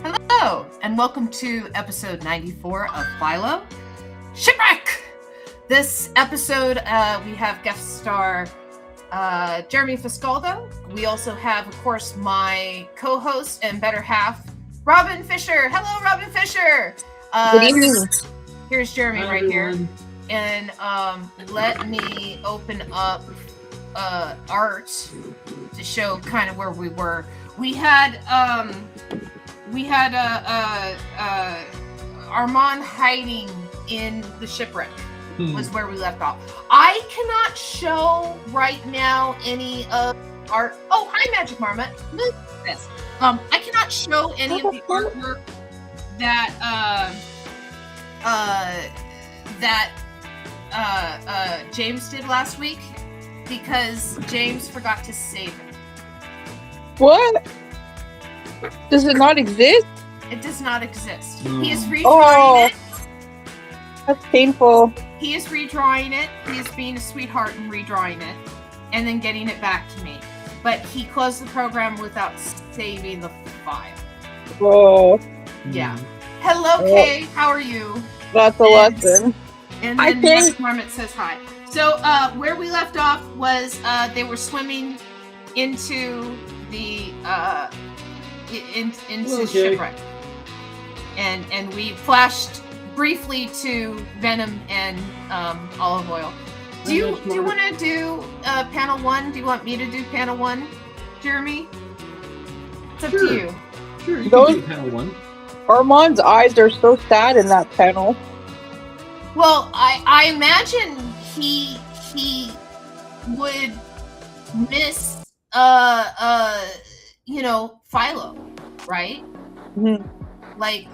Hello, and welcome to episode 94 of Philo, Shipwreck! This episode, we have guest star Jeremy Fiscaldo. We also have, of course, my co-host and better half, Robin Fisher. Hello, Robin Fisher! Good evening. Here's Jeremy Hi, right everyone. here. And let me open up art to show kind of where we were. We had Armand hiding in the shipwreck was where we left off. I cannot show right now any of art. Oh, hi, Magic Marmot. Look at this. I cannot show any of the artwork that James did last week because James forgot to save it. What? Does it not exist? It does not exist. No. He is redrawing Oh. it. That's painful. He is redrawing it. He is being a sweetheart and redrawing it and then getting it back to me. But he closed the program without saving the file. Oh, Yeah. Hello, Kay. How are you? that's a lesson. And Hi, then Kay. Magic Marmot says hi. So where we left off was they were swimming into the into Okay. Shipwreck. And we flashed briefly to Venom and Olive Oil. Do you want to do panel 1? Do you want me to do panel 1, Jeremy? It's up Sure. to you. Sure, you Those- can do panel 1. Armand's eyes are so sad in that panel. Well, I imagine he would miss Philo, right? Mhm. Like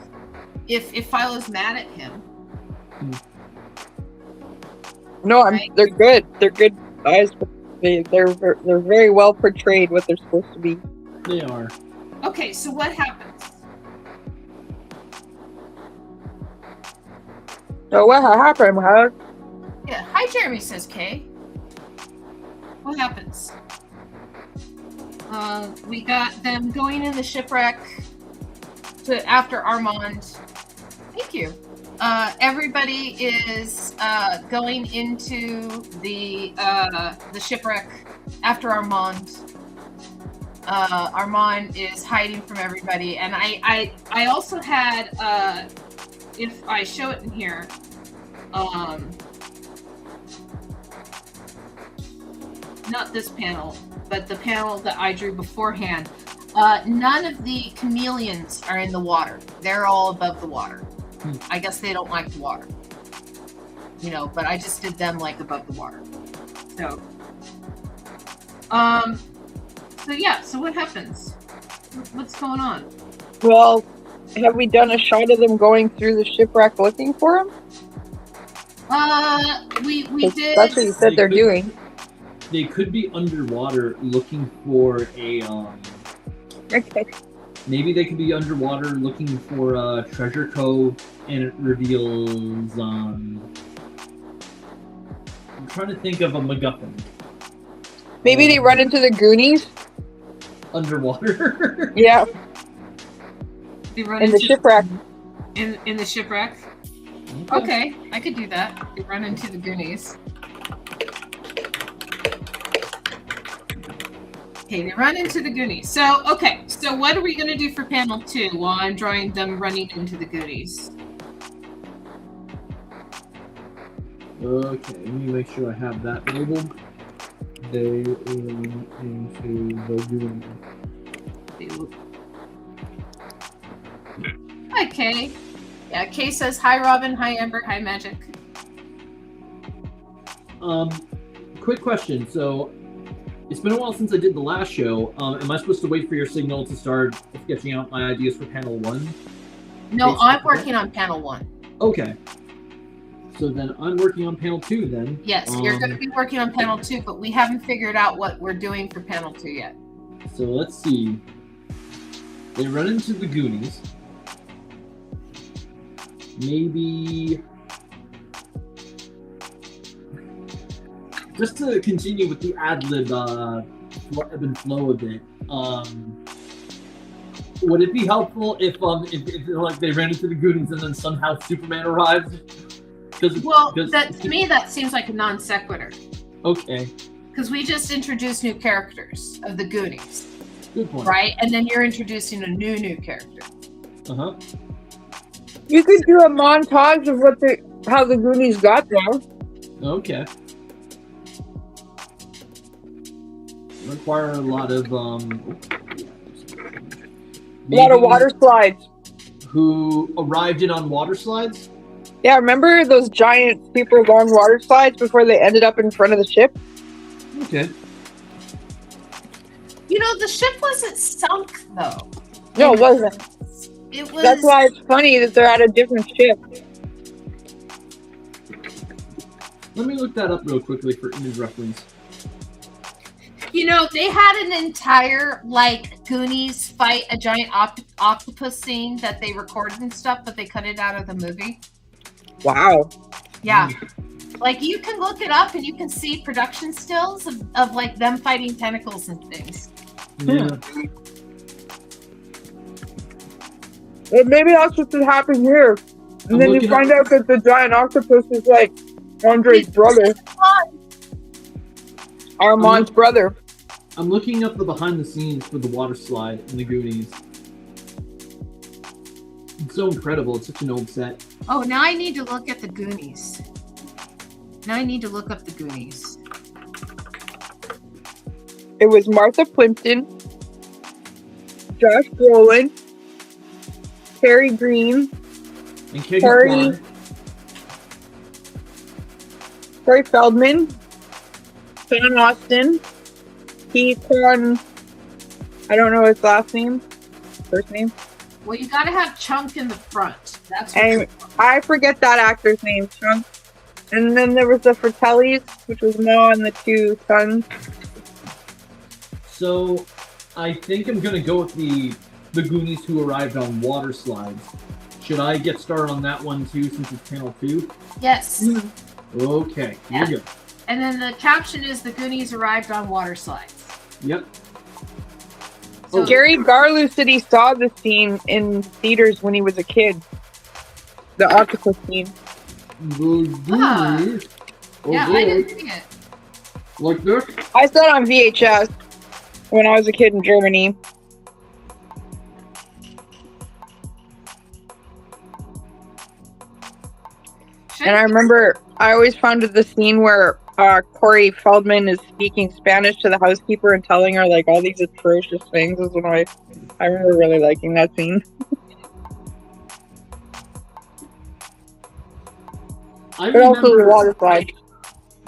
if Philo's mad at him. No, Right. they're good. They're good eyes. But they're very well portrayed what they're supposed to be. They are. Okay, so what happens? So what happened, huh? Yeah, hi Jeremy, says Kay. What happens? We got them going in the shipwreck after Armand. Thank you. Everybody is going into the shipwreck after Armand. Armand is hiding from everybody, and I also had if I show it in here, not this panel, but the panel that I drew beforehand. None of the chameleons are in the water. They're all above the water. I guess they don't like the water. But I just did them like above the water. So so what happens? What's going on? Well, have we done a shot of them going through the shipwreck looking for him? We did. That's what you said they're doing. They could be underwater looking for a Okay. maybe they could be underwater looking for a treasure cove, and it reveals I'm trying to think of a MacGuffin. Maybe they run into the Goonies. Underwater. Yeah, They run in the into shipwreck. in the shipwreck. Okay, I could do that. We run into the Goonies. Okay, they run into the Goonies. So what are we going to do for panel 2 while I'm drawing them running into the Goonies? Okay, let me make sure I have that labeled. They run into the Goonies. Hi, Kay. Yeah, Kay says, hi, Robin. Hi, Amber. Hi, Magic. Quick question. So, it's been a while since I did the last show. Am I supposed to wait for your signal to start sketching out my ideas for panel 1? No, I'm working on panel 1. Okay. So then I'm working on panel 2 then. Yes, you're going to be working on panel 2, but we haven't figured out what we're doing for panel 2 yet. So let's see. They run into the Goonies. Maybe just to continue with the ad lib ebb and flow a bit. Would it be helpful if like they ran into the Goonies and then somehow Superman arrives? To me that seems like a non sequitur. Okay. Because we just introduced new characters of the Goonies. Good point. Right? And then you're introducing a new character. Uh-huh. You could do a montage of how the Goonies got there. Okay. Require a lot of water slides. Who arrived in on water slides? Yeah, remember those giant super long water slides before they ended up in front of the ship? Okay. You know, the ship wasn't sunk though. No, it wasn't. It was. That's why it's funny that they're at a different ship. Let me look that up real quickly for image reference. You know, they had an entire, Goonies fight a giant octopus scene that they recorded and stuff, but they cut it out of the movie. Wow. Yeah. You can look it up and you can see production stills of them fighting tentacles and things. Yeah. Well, maybe that's what should happen here. And then you find out that the giant octopus is Andre's brother. Armand's brother. I'm looking up the behind the scenes for the water slide in the Goonies. It's so incredible. It's such an old set. Oh, now I need to look at the Goonies. Now I need to look up the Goonies. It was Martha Plimpton, Josh Brolin, Terry Green, and Corey Feldman, Sean Austin, Kwan, I don't know his last name, first name. Well, you gotta have Chunk in the front. That's what and I forget that actor's name, Chunk. And then there was the Fratellis, which was Mo and the two sons. So, I think I'm gonna go with the Goonies who arrived on water slides. Should I get started on that one too, since it's panel 2? Yes. Okay, here we go. And then the caption is the Goonies arrived on water slides. Yep. So Gary Garlew said he saw the scene in theaters when he was a kid. The octopus scene. Yeah, I didn't see it. Like this? I saw it on VHS when I was a kid in Germany. And I remember I always found the scene where Corey Feldman is speaking Spanish to the housekeeper and telling her all these atrocious things. Is when I remember really liking that scene. But also the water slide.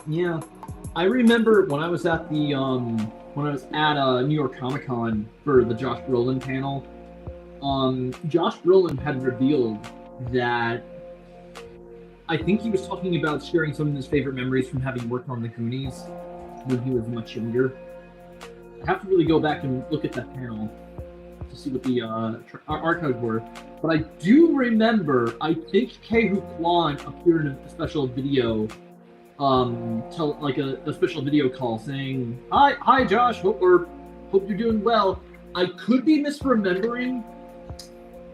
Yeah, I remember when I was at the New York Comic Con for the Josh Brolin panel. Josh Brolin had revealed that. I think he was talking about sharing some of his favorite memories from having worked on the Goonies when he was much younger. I have to really go back and look at that panel to see what the archives were. But I do remember, I think Kehu Kwan appeared in a special video, a special video call saying, "Hi Josh, hope you're doing well." I could be misremembering.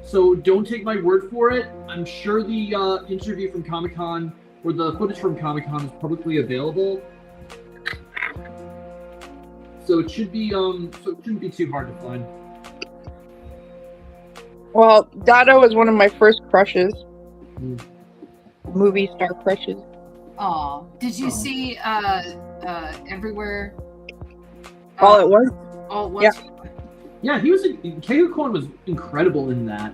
So don't take my word for it. I'm sure the interview from Comic-Con or the footage from Comic-Con is publicly available. So it should be it shouldn't be too hard to find. Well, Dada was one of my first crushes. Movie star crushes. Oh, did you see Everywhere? All at once? All at once. Yeah. Yeah, Kehu Kwan was incredible in that.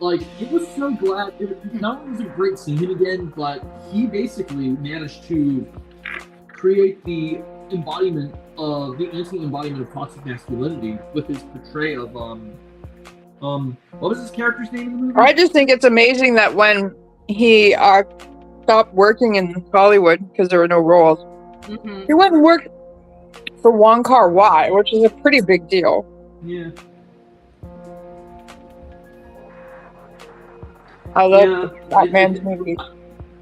It was so glad. Not only was it great seeing him again, but he basically managed to create the embodiment of the anti-embodiment of toxic masculinity with his portrayal of what was his character's name in the movie? I just think it's amazing that when he stopped working in Hollywood because there were no roles, he went and worked for Wong Kar-wai, which is a pretty big deal. Yeah. I love that man's movies.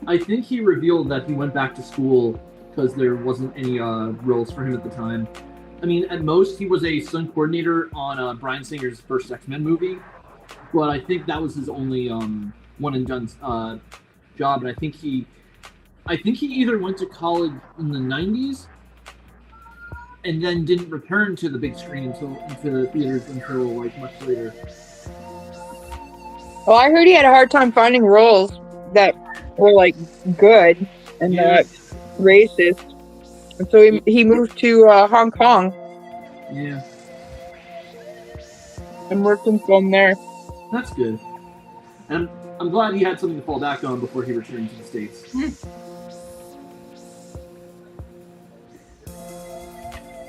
I think he revealed that he went back to school because there wasn't any roles for him at the time. I mean, at most, he was a stunt coordinator on Bryan Singer's first X-Men movie, but I think that was his only one and done job. And I think he either went to college in the '90s and then didn't return to the big screen into the theaters until like much later. Well, I heard he had a hard time finding roles that were like good and not racist, and so he moved to Hong Kong. Yeah. And worked in film there. That's good. And I'm glad he had something to fall back on before he returned to the States.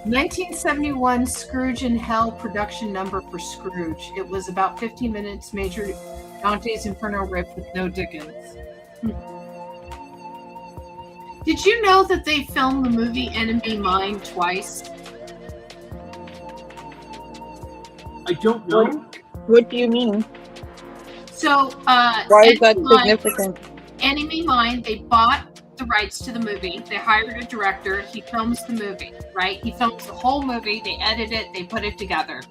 1971 Scrooge in Hell production number for Scrooge. It was about 15 minutes, Major Dante's Inferno riff with no Dickens. Did you know that they filmed the movie Enemy Mine twice? I don't know. What do you mean? So, why is that significant? Enemy Mine, they bought the rights to the movie. They hired a director. He films the movie, right? He films the whole movie. They edit it. They put it together.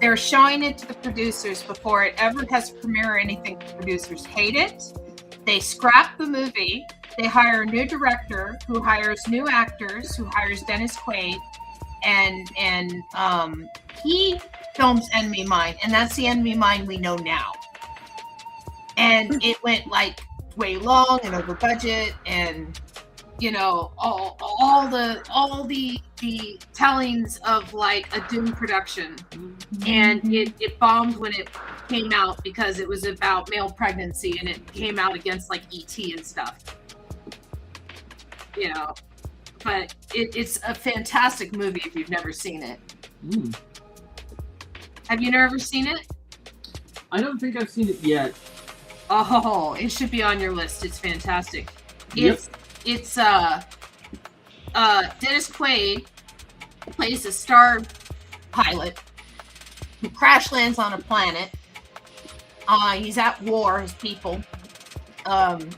They're showing it to the producers before it ever has a premiere or anything. The producers hate it. They scrap the movie. They hire a new director who hires new actors, who hires Dennis Quaid, and he films Enemy Mine, and that's the Enemy Mine we know now. And it went like way long and over budget, and you know all the tellings of like a Doom production, and it bombed when it came out because it was about male pregnancy, and it came out against like E.T. and stuff, you know. But it's a fantastic movie if you've never seen it. Have you never seen it? I don't think I've seen it yet. Oh, it should be on your list. It's fantastic. It's Dennis Quaid plays a star pilot who crash lands on a planet. He's at war, his people,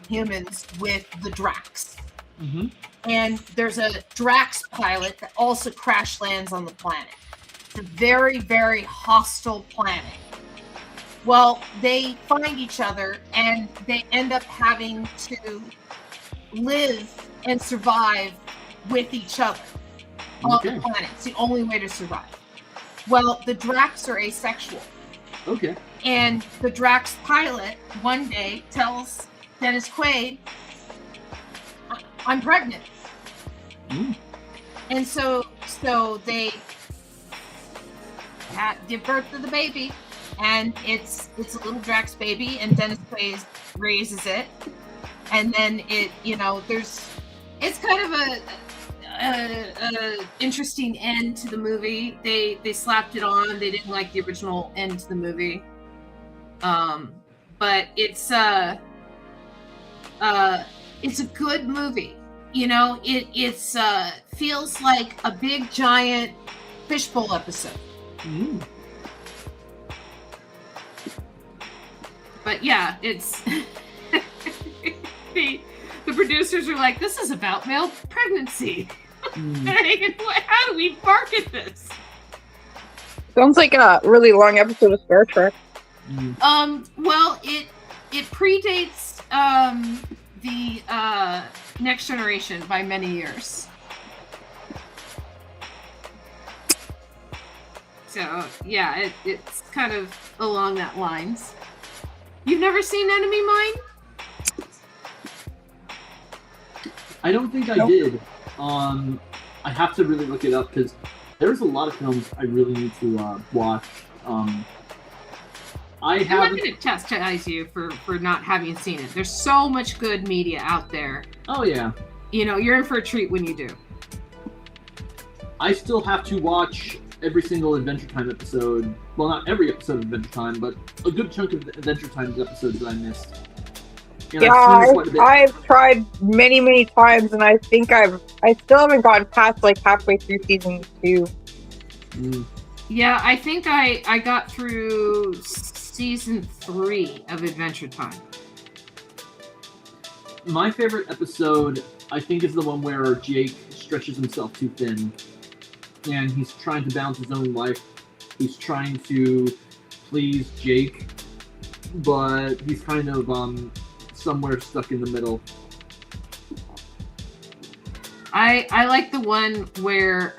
humans, with the Drax. Mm-hmm. And there's a Drax pilot that also crash lands on the planet. It's a very, very hostile planet. Well, they find each other and they end up having to live and survive with each other on the planet. It's the only way to survive. Well, the Drax are asexual. Okay. And the Drax pilot one day tells Dennis Quaid, I'm pregnant. And so they give birth to the baby. And it's a little Drax baby, and Dennis Quaid raises it, and then it's kind of a interesting end to the movie. They slapped it on. They didn't like the original end to the movie, but it's a good movie. You know, it's feels like a big giant fishbowl episode. But yeah, it's the producers are like, this is about male pregnancy. How do we market this? Sounds like a really long episode of Star Trek. Well, it predates the Next Generation by many years. So yeah, it's kind of along that lines. You've never seen Enemy Mine? I don't think I did. I have to really look it up because there's a lot of films I really need to watch. I'm not going to chastise you for not having seen it. There's so much good media out there. Oh yeah. You know, you're in for a treat when you do. I still have to watch every single Adventure Time episode. Well, not every episode of Adventure Time, but a good chunk of Adventure Time episodes that I missed. And yeah, I've tried many times, and I think I still haven't gotten past like halfway through season 2. Yeah, I think I got through season 3 of Adventure Time. My favorite episode, I think, is the one where Jake stretches himself too thin. and he's trying to balance his own life. He's trying to please Jake, but he's kind of somewhere stuck in the middle. I like the one where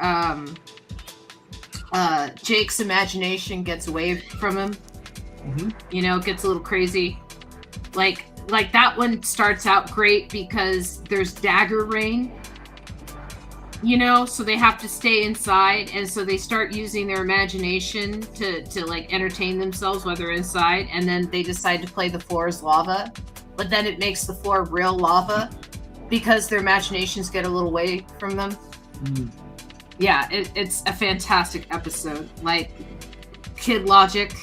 Jake's imagination gets away from him. Mm-hmm. You know, gets a little crazy. Like that one starts out great because there's dagger rain. You know, so they have to stay inside, and so they start using their imagination to like entertain themselves while they're inside, and then they decide to play the floor as lava, but then it makes the floor real lava because their imaginations get a little away from them. Mm. Yeah, it's a fantastic episode. Like, kid logic.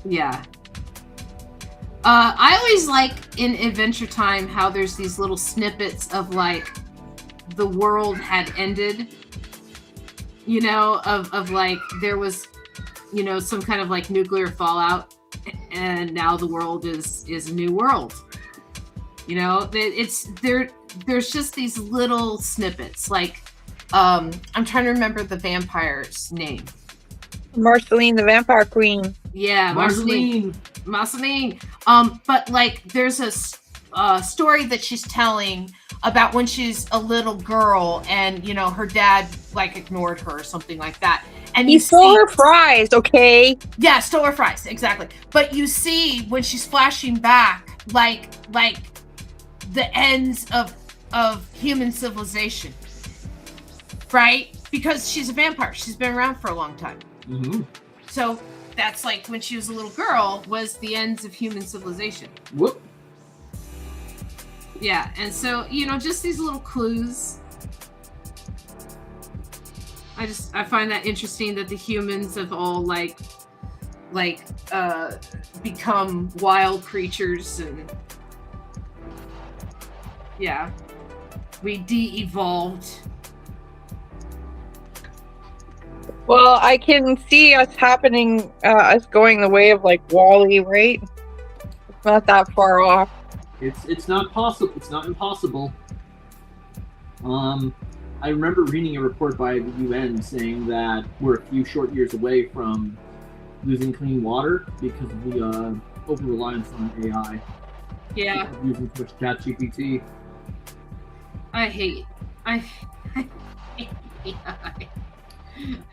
Yeah. I always like in Adventure Time how there's these little snippets of like the world had ended, you know, of like there was, you know, some kind of like nuclear fallout, and now the world is a new world. You know, it's there's just these little snippets. Like, I'm trying to remember the vampire's name. Marceline, the Vampire Queen. Yeah, Marceline. But like, there's a story that she's telling about when she's a little girl, and you know her dad like ignored her or something like that. And he stole her fries, okay? Yeah, stole her fries, exactly. But you see when she's flashing back, like the ends of human civilization, right? Because she's a vampire. She's been around for a long time. Mm-hmm. So that's like when she was a little girl was the ends of human civilization. Whoop. Yeah, and so, you know, just these little clues. I find that interesting that the humans have all become wild creatures, and yeah, we de-evolved. Well, I can see us us going the way of like Wall-E, right? It's not that far off. It's not possible. It's not impossible. I remember reading a report by the UN saying that we're a few short years away from losing clean water because of the over-reliance on AI. Yeah. Using too much ChatGPT. I hate AI.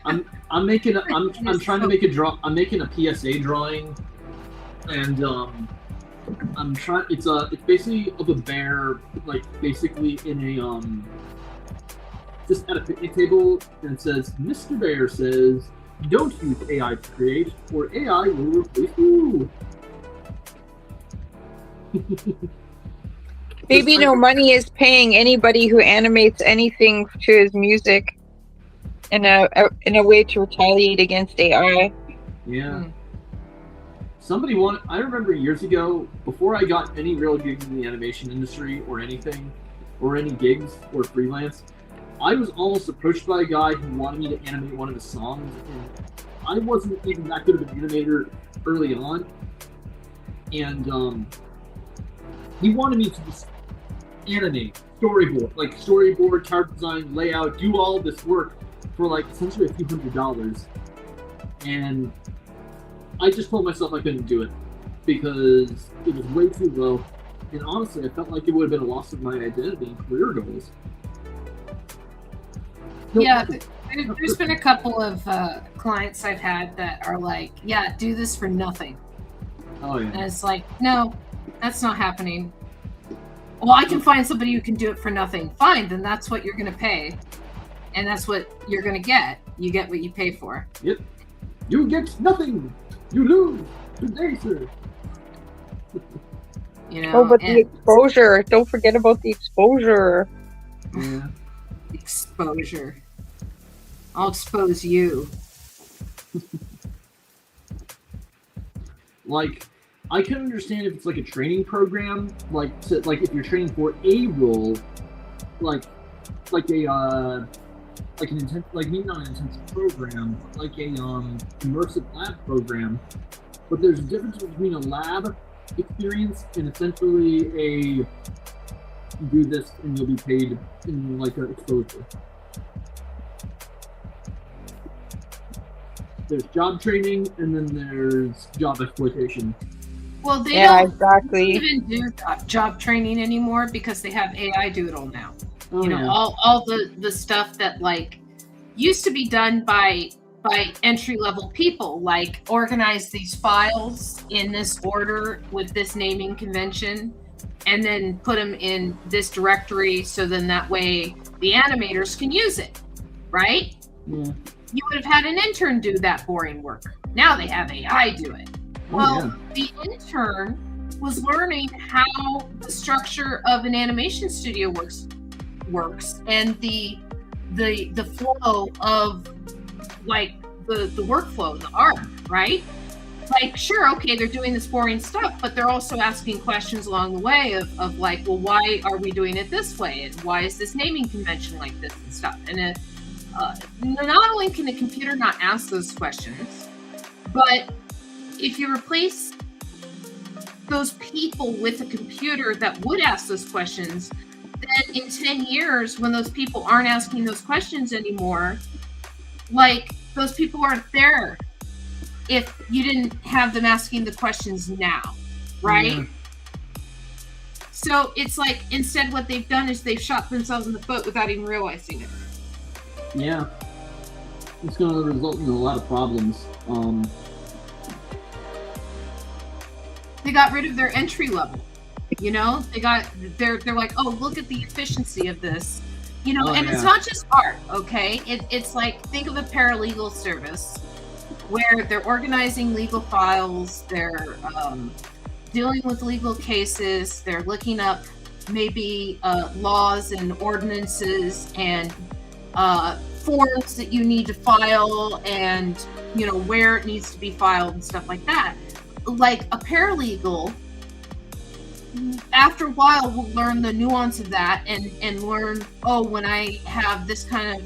I'm trying to make I'm making a PSA drawing, and I'm trying. It's basically of a bear, like basically in a just at a picnic table, and it says, "Mr. Bear says, don't use AI to create, or AI will replace you." Maybe no money is paying anybody who animates anything to his music in a way to retaliate against AI. Yeah. Somebody I remember years ago, before I got any real gigs in the animation industry or anything, or any gigs or freelance, I was almost approached by a guy who wanted me to animate one of his songs, and I wasn't even that good of an animator early on, and he wanted me to just animate, storyboard, character design, layout, do all this work for like essentially a few $100s, and I just told myself I couldn't do it because it was way too low, and honestly I felt like it would have been a loss of my identity and career goals. Yeah, there's been a couple of clients I've had that are like, yeah, do this for nothing. Oh yeah. And it's like, no, that's not happening. Well, I can find somebody who can do it for nothing. Fine, then that's what you're going to pay. And that's what you're going to get. You get what you pay for. Yep. You get nothing. You lose. Today, sir. You know, oh, but the exposure. Don't forget about the exposure. Yeah. Exposure. I'll expose you. Like, I can understand if it's like a training program, like if you're training for a role, like maybe not an intensive program, but like a immersive lab program. But there's a difference between a lab experience and essentially a do this and you'll be paid in like an exposure. there's job training, and then there's job exploitation. Well, they Yeah, don't exactly. even do job training anymore because they have AI do it all now. Oh, You know, yeah. all the stuff that like used to be done by entry level people, like organize these files in this order with this naming convention, and then put them in this directory, so then that way the animators can use it, right? Yeah. You would have had an intern do that boring work. Now they have AI do it. Oh, Well, yeah. the intern was learning how the structure of an animation studio works, and the flow of like the workflow, the arc, right? Like, sure, okay, they're doing this boring stuff, but they're also asking questions along the way of like, well, why are we doing it this way, and why is this naming convention like this and stuff. And not only can the computer not ask those questions, but if you replace those people with a computer that would ask those questions, then in 10 years, when those people aren't asking those questions anymore, like, those people aren't there if you didn't have them asking the questions now, right? Yeah. So it's like, instead what they've done is they've shot themselves in the foot without even realizing it. Yeah. It's going to result in a lot of problems. They got rid of their entry level, you know? They're like, oh, look at the efficiency of this, you know? Oh, and yeah. it's not just art, okay? It's like, think of a paralegal service where they're organizing legal files, they're dealing with legal cases, they're looking up maybe laws and ordinances and forms that you need to file, and you know where it needs to be filed and stuff like that. Like a paralegal, after a while, will learn the nuance of that and learn, oh, when I have this kind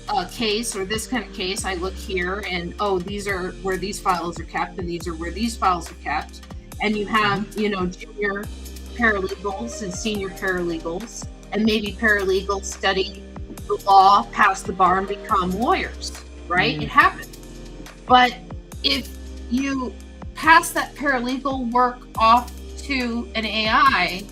of case or this kind of case, I look here, and oh, these are where these files are kept, and these are where these files are kept. And you have, you know, junior paralegals and senior paralegals, and maybe paralegals study the law, pass the bar, and become lawyers, right? Mm. It happens. But if you pass that paralegal work off to an AI,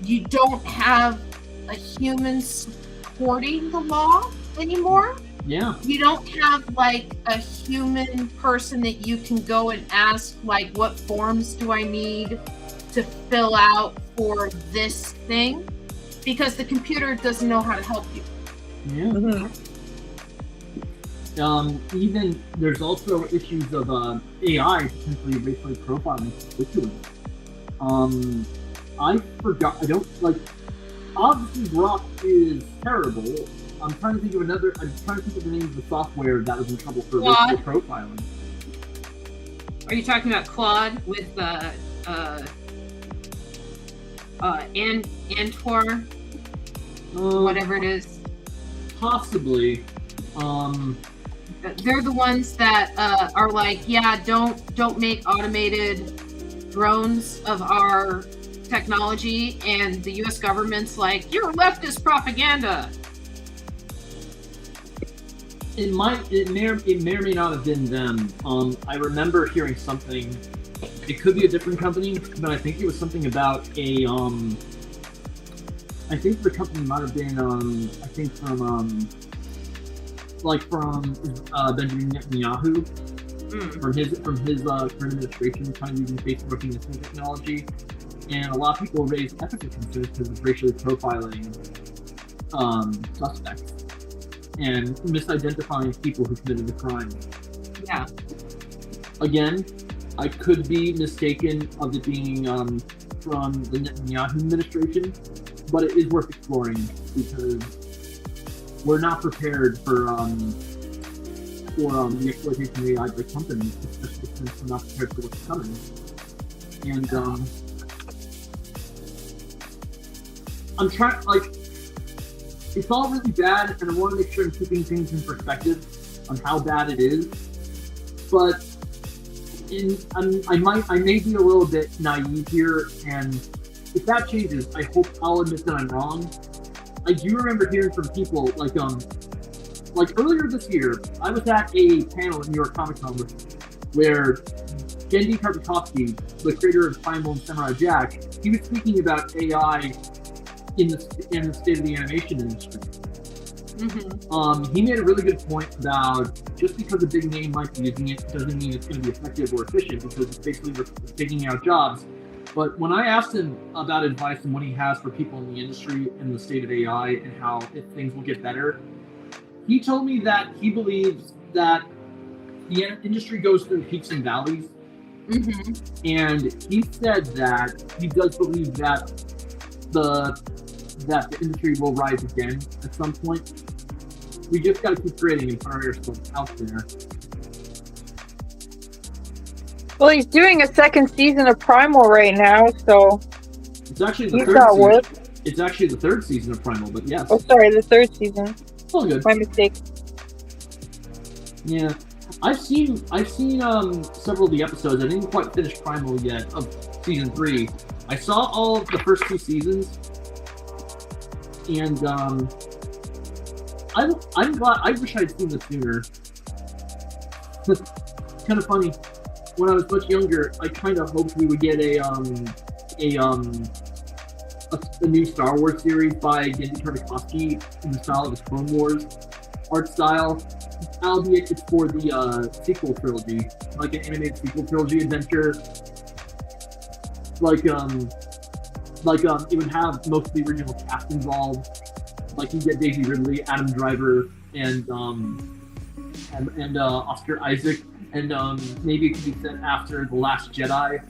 you don't have a human supporting the law anymore. Yeah. You don't have like a human person that you can go and ask, like, what forms do I need to fill out for this thing? Because the computer doesn't know how to help you. Yeah. Mm-hmm. Even there's also issues of AI potentially racially profiling constituents. I forgot. I don't like. Obviously, Grok is terrible. I'm trying to think of another. I'm trying to think of the name of the software that was in trouble for Claude. racial profiling. Are you talking about Claude with Antwor, whatever it is? Possibly. They're the ones that are like, yeah, don't make automated drones of our technology, and the U.S. government's like, you're leftist propaganda. It may or may not have been them. I remember hearing something. It could be a different company, but I think it was something about a. I think the company might have been. I think from Benjamin Netanyahu, from his current administration, kind of using face recognition technology, and a lot of people raised ethical concerns because of racially profiling suspects and misidentifying people who committed the crime. Yeah. Again, I could be mistaken of it being from the Netanyahu administration, but it is worth exploring because we're not prepared for the exploitation of AI by companies, especially since we're not prepared for what's coming. And I'm trying, like, it's all really bad, and I want to make sure I'm keeping things in perspective on how bad it is. But I may be a little bit naive here, and if that changes, I hope I'll admit that I'm wrong. I do remember hearing from people like like earlier this year, I was at a panel at New York Comic Con where Gendy Tartakovsky, the creator of Primal and Samurai Jack, he was speaking about AI in the state of the animation industry. He made a really good point about just because a big name might be using it doesn't mean it's going to be effective or efficient, because it's basically taking out jobs. But when I asked him about advice and what he has for people in the industry and the state of AI and how things will get better, he told me that he believes that the industry goes through peaks and valleys. And he said that he does believe that the industry will rise again at some point. We just got to keep creating and put ourselves out there. Well, he's doing a second season of Primal right now, so it's actually the he's third got season. work. It's actually the third season of Primal, but yes. Oh, sorry, the third season. All good. My mistake. Yeah, I've seen several of the episodes. I didn't quite finish Primal yet of season 3. I saw all of the first 2 seasons, and I'm glad. I wish I'd seen this sooner. It's kind of funny. When I was much younger, I kind of hoped we would get a new Star Wars series by Gendy Tartakovsky in the style of his Clone Wars art style, albeit it's for the sequel trilogy, like an animated sequel trilogy adventure. Like it would have most of the original cast involved. Like you get Daisy Ridley, Adam Driver, and Oscar Isaac, and maybe it could be set after The Last Jedi.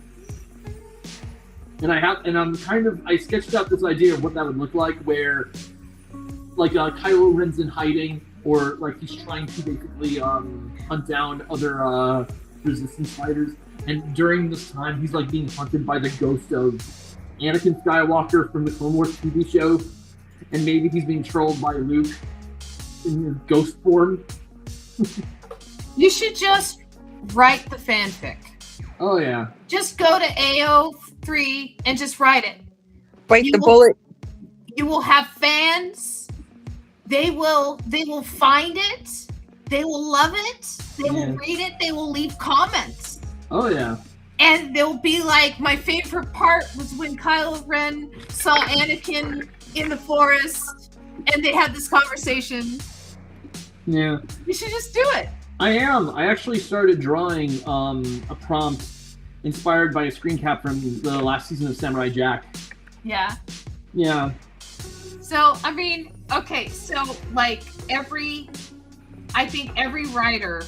And I sketched out this idea of what that would look like, where like Kylo Ren's in hiding, or like he's trying to basically hunt down other resistance fighters, and during this time he's like being hunted by the ghost of Anakin Skywalker from the Clone Wars TV show, and maybe he's being trolled by Luke in his ghost form. You should just write the fanfic. Oh yeah. Just go to AO3 and just write it. Bite the bullet. You will have fans. They will find it. They will love it. They will read it. They will leave comments. Oh yeah. And they'll be like, my favorite part was when Kylo Ren saw Anakin in the forest and they had this conversation. Yeah. You should just do it. I actually started drawing a prompt inspired by a screen cap from the last season of Samurai Jack. Yeah. Yeah. So, I mean, okay, so like I think every writer,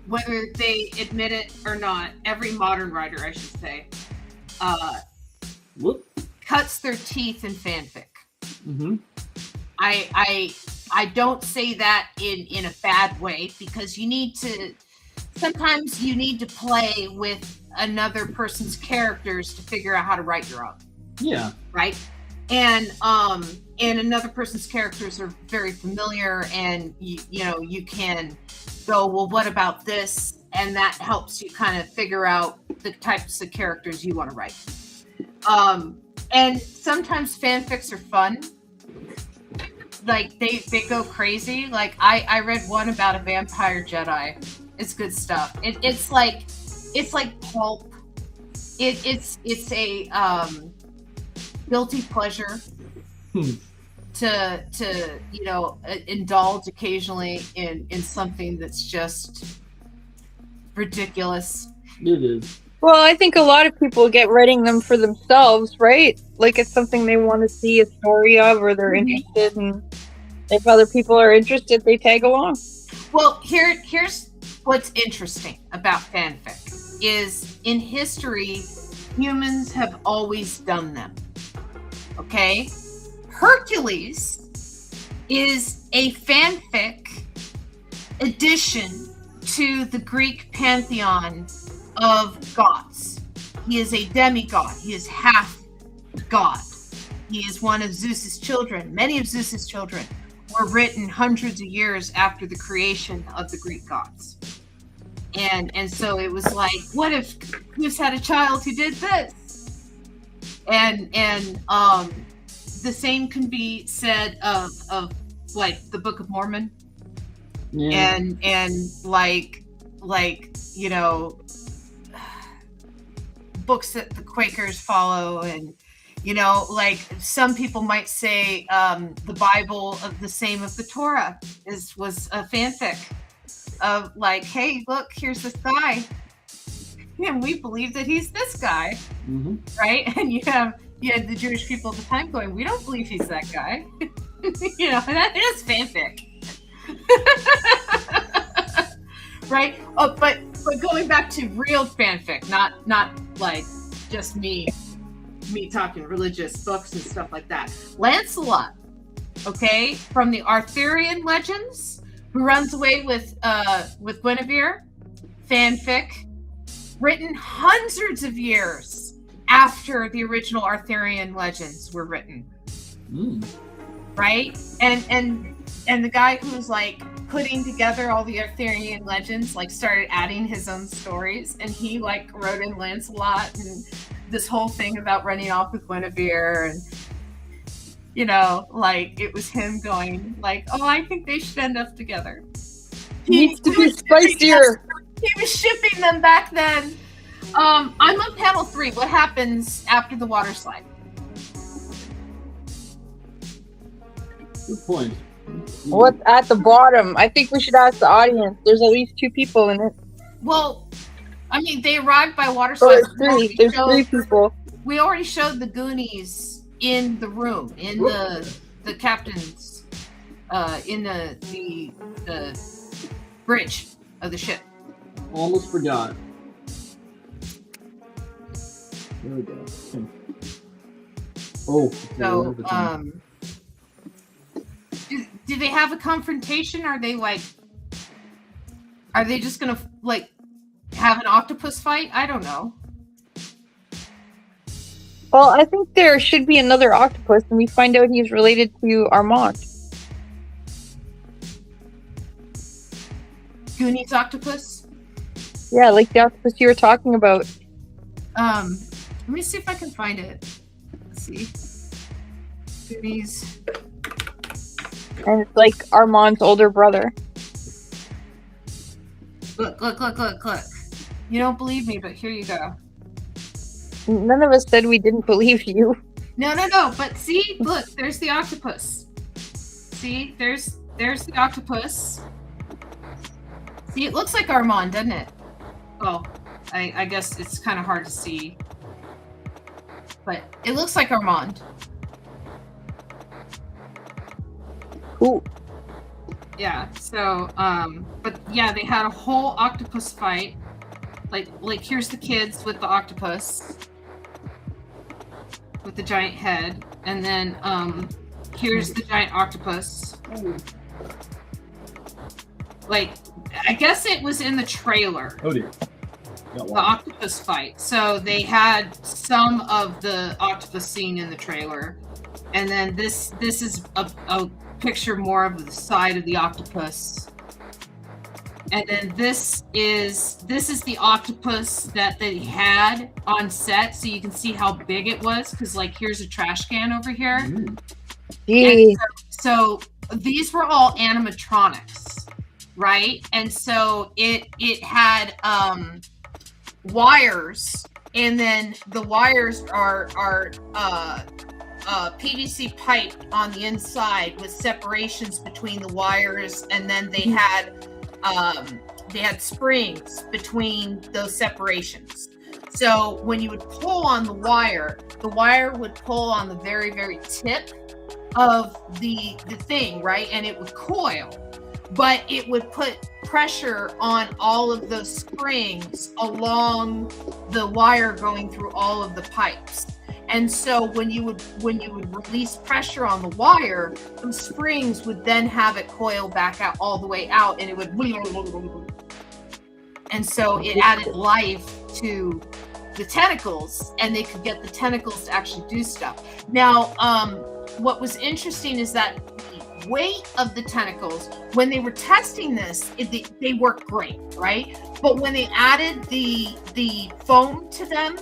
whether they admit it or not, every modern writer, I should say, cuts their teeth in fanfic. Mm-hmm. I don't say that in a bad way, because sometimes you need to play with another person's characters to figure out how to write your own. Yeah. Right? And another person's characters are very familiar, and you can go, well, what about this? And that helps you kind of figure out the types of characters you want to write. And sometimes fanfics are fun. Like they go crazy. Like I read one about a vampire Jedi. It's good stuff. It's like pulp. It's a guilty pleasure to indulge occasionally in something that's just ridiculous. It is. Well, I think a lot of people get writing them for themselves, right? Like it's something they want to see a story of, or they're interested, and if other people are interested, they tag along. Well, here's what's interesting about fanfic is in history, humans have always done them. Okay? Hercules is a fanfic addition to the Greek pantheon of gods. He is a demigod. He is half god. He is one of Zeus's children. Many of Zeus's children were written hundreds of years after the creation of the Greek gods. And so it was like, what if Zeus had a child who did this? And the same can be said of like the Book of Mormon, Yeah. and like you know, books that the Quakers follow, and you know, like some people might say the Bible of the same of the Torah was a fanfic of like, hey, look, here's this guy, and we believe that he's this guy, right? And you had the Jewish people at the time going, we don't believe he's that guy. You know, and that is fanfic. Right? Oh, but going back to real fanfic, not like just me talking religious books and stuff like that. Lancelot, okay, from the Arthurian legends, who runs away with Guinevere, fanfic, written hundreds of years after the original Arthurian legends were written. Right? And the guy who's like putting together all the Arthurian legends like started adding his own stories, and he like wrote in Lancelot and this whole thing about running off with Guinevere, and you know, like it was him going like, oh, I think they should end up together. He needs to be spicier. He was shipping them back then. I'm on panel 3. What happens after the water slide? Good point. What's at the bottom? I think we should ask the audience. There's at least 2 people in it. Well, I mean, they arrived by water slide. There's 3 people. We already showed the Goonies in the room, in the captain's, in the bridge of the ship. Almost forgot. There we go. Oh. So, do they have a confrontation? Are they just gonna like have an octopus fight? I don't know. Well, I think there should be another octopus, and we find out he's related to Armand. Goonies octopus? Yeah, like the octopus you were talking about. Let me see if I can find it. Let's see. Goonies. And it's like Armand's older brother. Look. You don't believe me, but here you go. None of us said we didn't believe you. No, but see, look, there's the octopus. See, there's the octopus. See, it looks like Armand, doesn't it? Oh, I guess it's kind of hard to see. But it looks like Armand. Ooh. Yeah, so, but yeah, they had a whole octopus fight. Like here's the kids with the octopus. With the giant head. And then, here's the giant octopus. Like, I guess it was in the trailer. Oh dear. The octopus fight. So they had some of the octopus scene in the trailer. And then this is a picture more of the side of the octopus. And then this is the octopus that they had on set, so you can see how big it was, because like here's a trash can over here. Gee. So these were all animatronics, right? And so it had wires, and then the wires are PVC pipe on the inside with separations between the wires, and then they had springs between those separations. So when you would pull on the wire would pull on the very, very tip of the thing, right? And it would coil, but it would put pressure on all of those springs along the wire going through all of the pipes. And so when you would release pressure on the wire, those springs would then have it coil back out all the way out, and it would, and so it added life to the tentacles, and they could get the tentacles to actually do stuff. Now, what was interesting is that the weight of the tentacles, when they were testing this, they worked great, right? But when they added the foam to them,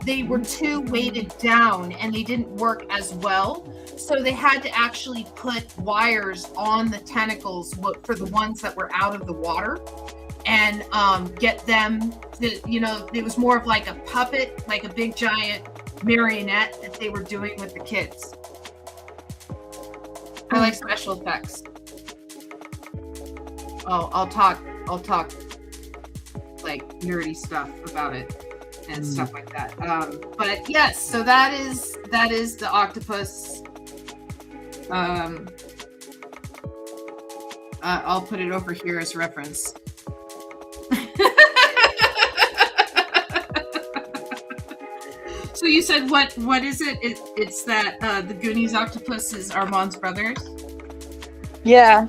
they were too weighted down and they didn't work as well. So they had to actually put wires on the tentacles for the ones that were out of the water and get them to, it was more of like a puppet, like a big giant marionette that they were doing with the kids. I like special effects. Oh, I'll talk like nerdy stuff about it and stuff like that. But yes, so that is the octopus. I'll put it over here as reference. So you said what is it? It's that the Goonies octopus is Armand's brothers? Yeah.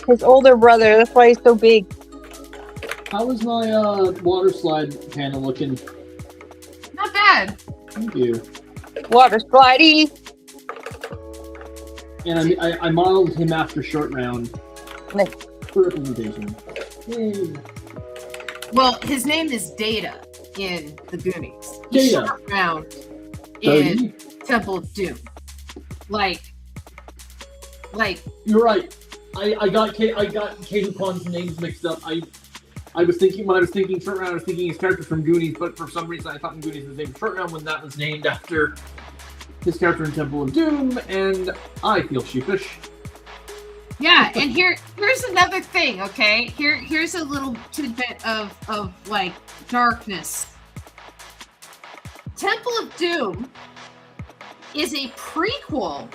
His older brother, that's why he's so big. How is my water slide panel looking? Not bad. Thank you. Water slidey. And I modeled him after Short Round Nice. for representation. Yay. Well, his name is Data in the Goonies. Data. Short Round in Temple of Doom. Like You're right. I got Katie Kwan's names mixed up. I was thinking when I was thinking Short Round, I was thinking his character from Goonies, but for some reason I thought in Goonies was named Short Round when that was named after his character in Temple of Doom, and I feel sheepish. Yeah, and here's another thing, okay? Here's a little tidbit of like darkness. Temple of Doom is a prequel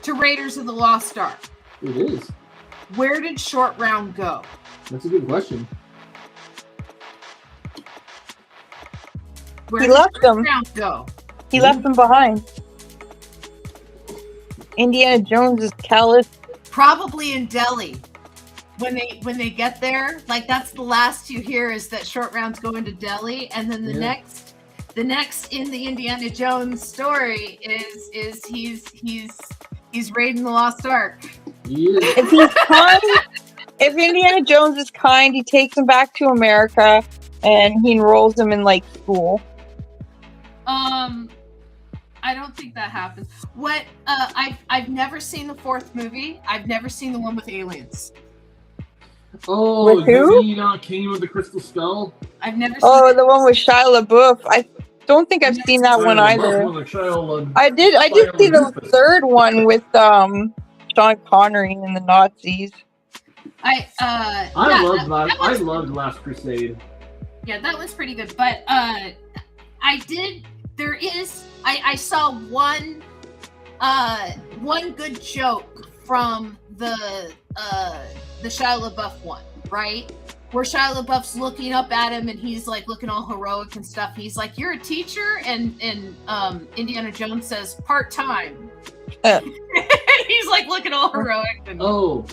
to Raiders of the Lost Ark. It is. Where did Short Round go? That's a good question. Where He did left Short them. Round go? He left them behind. Indiana Jones is callous. Probably in Delhi. When they get there, like that's the last you hear is that Short Round's going to Delhi, and then the next in the Indiana Jones story is he's raiding the Lost Ark. Yeah. If he's kind, if Indiana Jones is kind, he takes him back to America and he enrolls him in like school. I don't think that happens. What I've never seen the fourth movie. I've never seen the one with aliens. Oh, With who? you mean King with the Crystal Skull? I've never seen Oh, the one with Shia LaBeouf. I don't think I've seen that one either. I did see the third one with Sean Connery and the Nazis. I loved Last Crusade. Yeah, that was pretty good. But I saw one good joke from the Shia LaBeouf one, right? Where Shia LaBeouf's looking up at him and he's like looking all heroic and stuff. He's like, "You're a teacher?" And Indiana Jones says, "Part-time." He's like looking all heroic. And,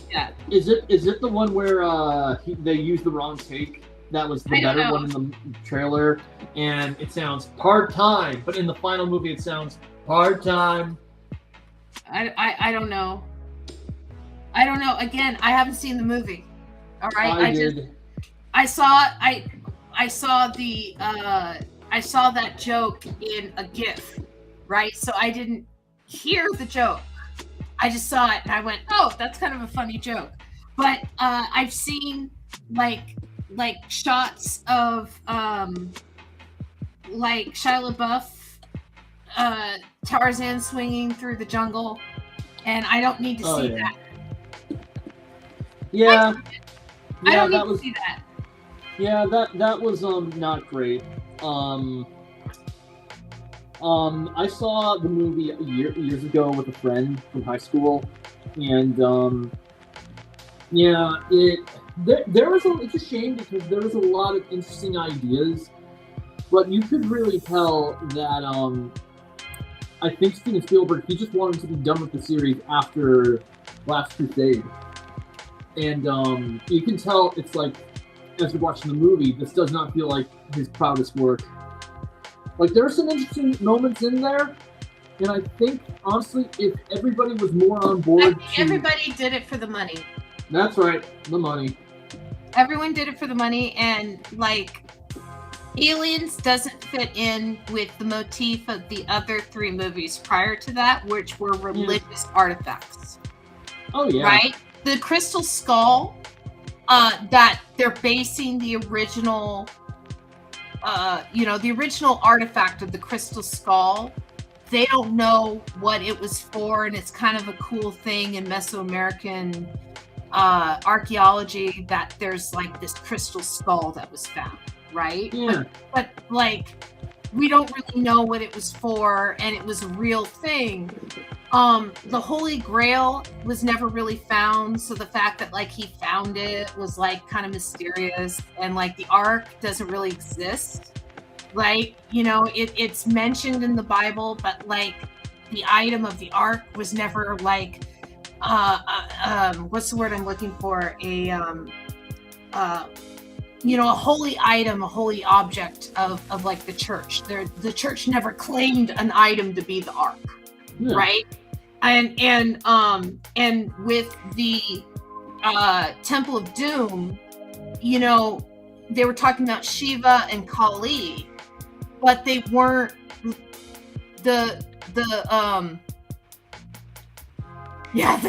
yeah. Is it the one where they used the wrong take? That was the better one in the trailer, and it sounds part-time, but in the final movie it sounds part-time. I don't know. I don't know. Again, I haven't seen the movie. All right. I saw that joke in a GIF, right? So I didn't hear the joke. I just saw it and I went, "Oh, that's kind of a funny joke." But I've seen like shots of like Shia LaBeouf Tarzan swinging through the jungle, and I don't need to see that. Yeah. I don't need to see that. Yeah, that was not great. I saw the movie years ago with a friend from high school, and it's a shame because there was a lot of interesting ideas, but you could really tell that I think Steven Spielberg, he just wanted to be done with the series after Last Crusade. And you can tell it's like, as you're watching the movie, this does not feel like his proudest work. Like, there are some interesting moments in there, and I think, honestly, if everybody was more on board... Everybody did it for the money. That's right, the money. Everyone did it for the money, and, like, Aliens doesn't fit in with the motif of the other 3 movies prior to that, which were religious artifacts. Oh yeah. Right? The crystal skull, that they're basing the original, the original artifact of the crystal skull. They don't know what it was for, and it's kind of a cool thing in Mesoamerican archaeology that there's like this crystal skull that was found, right? Yeah. But like, we don't really know what it was for, and it was a real thing. The Holy Grail was never really found, so the fact that like he found it was like kind of mysterious, and like the Ark doesn't really exist. Like, it's mentioned in the Bible, but like the item of the Ark was never like what's the word I'm looking for? A holy item, a holy object of like the church. The church never claimed an item to be the Ark, right? And with the Temple of Doom, they were talking about Shiva and Kali, but they weren't the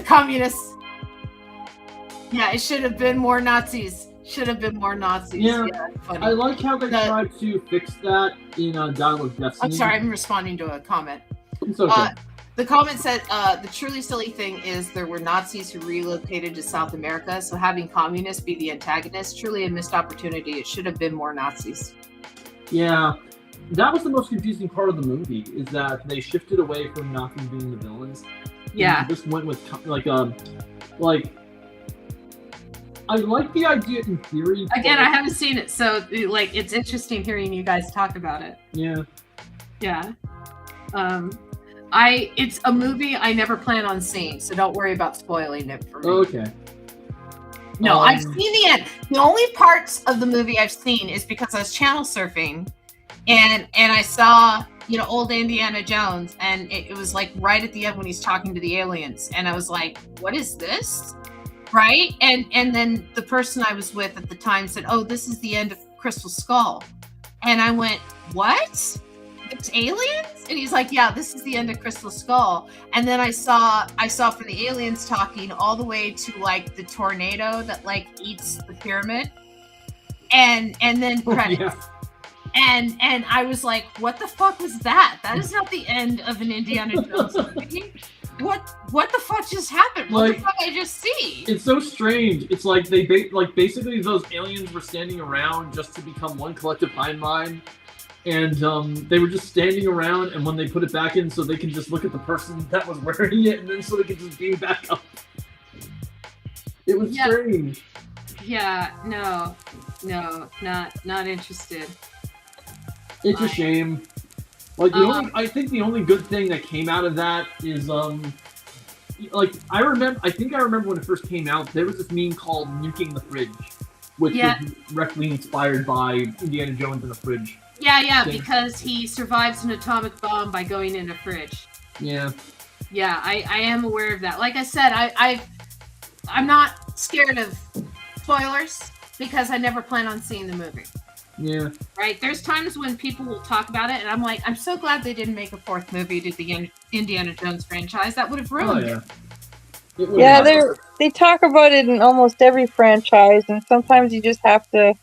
communists. Yeah, it should have been more Nazis. Yeah, funny. I like how they tried to fix that in Dial of Destiny. I'm sorry, I'm responding to a comment. It's okay. The comment said, the truly silly thing is there were Nazis who relocated to South America, so having communists be the antagonist, truly a missed opportunity. It should have been more Nazis. Yeah, that was the most confusing part of the movie, is that they shifted away from Nazis being the villains. Yeah. And just went with, I like the idea in theory. Again, I haven't seen it, so it's interesting hearing you guys talk about it. Yeah. Yeah. It's a movie I never plan on seeing, so don't worry about spoiling it for me. Okay. No, I've seen the end. The only parts of the movie I've seen is because I was channel surfing, and I saw old Indiana Jones, and it was like right at the end when he's talking to the aliens, and I was like, what is this? Right? And then the person I was with at the time said, oh, this is the end of Crystal Skull. And I went, what? It's aliens? And he's like, yeah, this is the end of Crystal Skull. And then I saw from the aliens talking all the way to like the tornado that like eats the pyramid, and then credits. Yeah. And I was like, what the fuck was that? That is not the end of an Indiana Jones movie. What the fuck just happened? What the fuck I just see? It's so strange. It's like they basically those aliens were standing around just to become one collective hive mind. And they were just standing around, and when they put it back in, so they can just look at the person that was wearing it, and then so they can just beam back up. It was strange. Yeah, no, not interested. It's a shame. I think the only good thing that came out of that is I think I remember when it first came out, there was this meme called "Nuking the Fridge," which was directly inspired by Indiana Jones in the Fridge. Yeah, because he survives an atomic bomb by going in a fridge. Yeah. Yeah, I am aware of that. Like I said, I'm not scared of spoilers because I never plan on seeing the movie. Yeah. Right? There's times when people will talk about it, and I'm like, I'm so glad they didn't make a 4th movie to the Indiana Jones franchise. That would have ruined it. Yeah, they talk about it in almost every franchise, and sometimes you just have to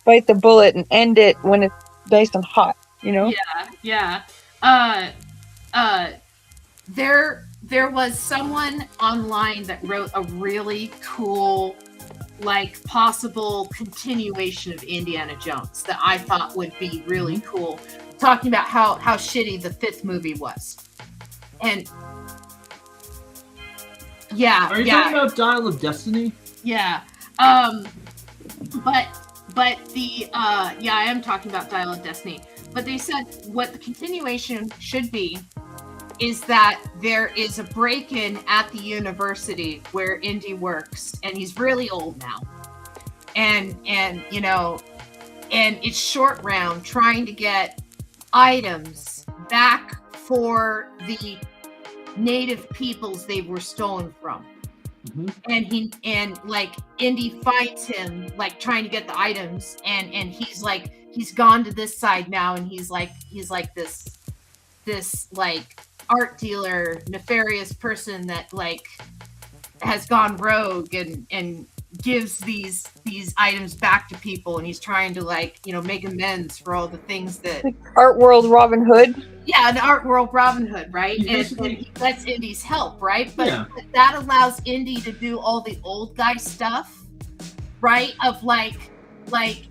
bite the bullet and end it when it's nice and hot, Yeah. There was someone online that wrote a really cool, like, possible continuation of Indiana Jones that I thought would be really cool, talking about how shitty the 5th movie was. And are you talking about Dial of Destiny? Yeah. But the I am talking about Dial of Destiny. But they said what the continuation should be is that there is a break-in at the university where Indy works, and he's really old now. And it's Short Round trying to get items back for the native peoples they were stolen from. Mm-hmm. And Indy finds him like trying to get the items, and he's like he's gone to this side now, and he's like this like art dealer, nefarious person that like has gone rogue and gives these items back to people, and he's trying to like, you know, make amends for all the things that Like Art World Robin Hood. yeah, an art world Robin Hood, right? And he lets Indy's help, right? But that allows Indy to do all the old guy stuff, right? Of like,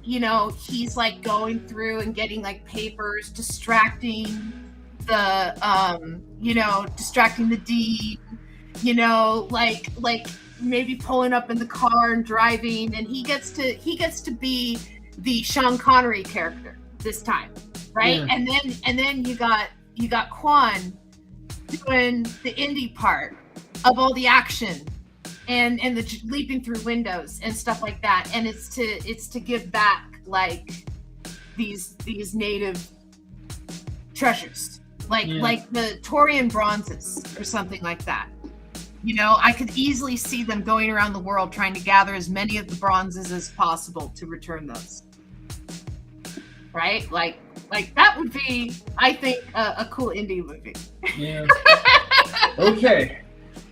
you know, he's like going through and getting like papers, distracting the distracting the deed, you know, like maybe pulling up in the car and driving, and he gets to be the Sean Connery character this time, right? Yeah. And then you got Quan doing the Indy part of all the action and the leaping through windows and stuff like that, and it's to give back like these native treasures, like the Taurian bronzes or something like that. You know, I could easily see them going around the world trying to gather as many of the bronzes as possible to return those. Right? Like that would be, I think, a cool indie movie. Yeah. Okay.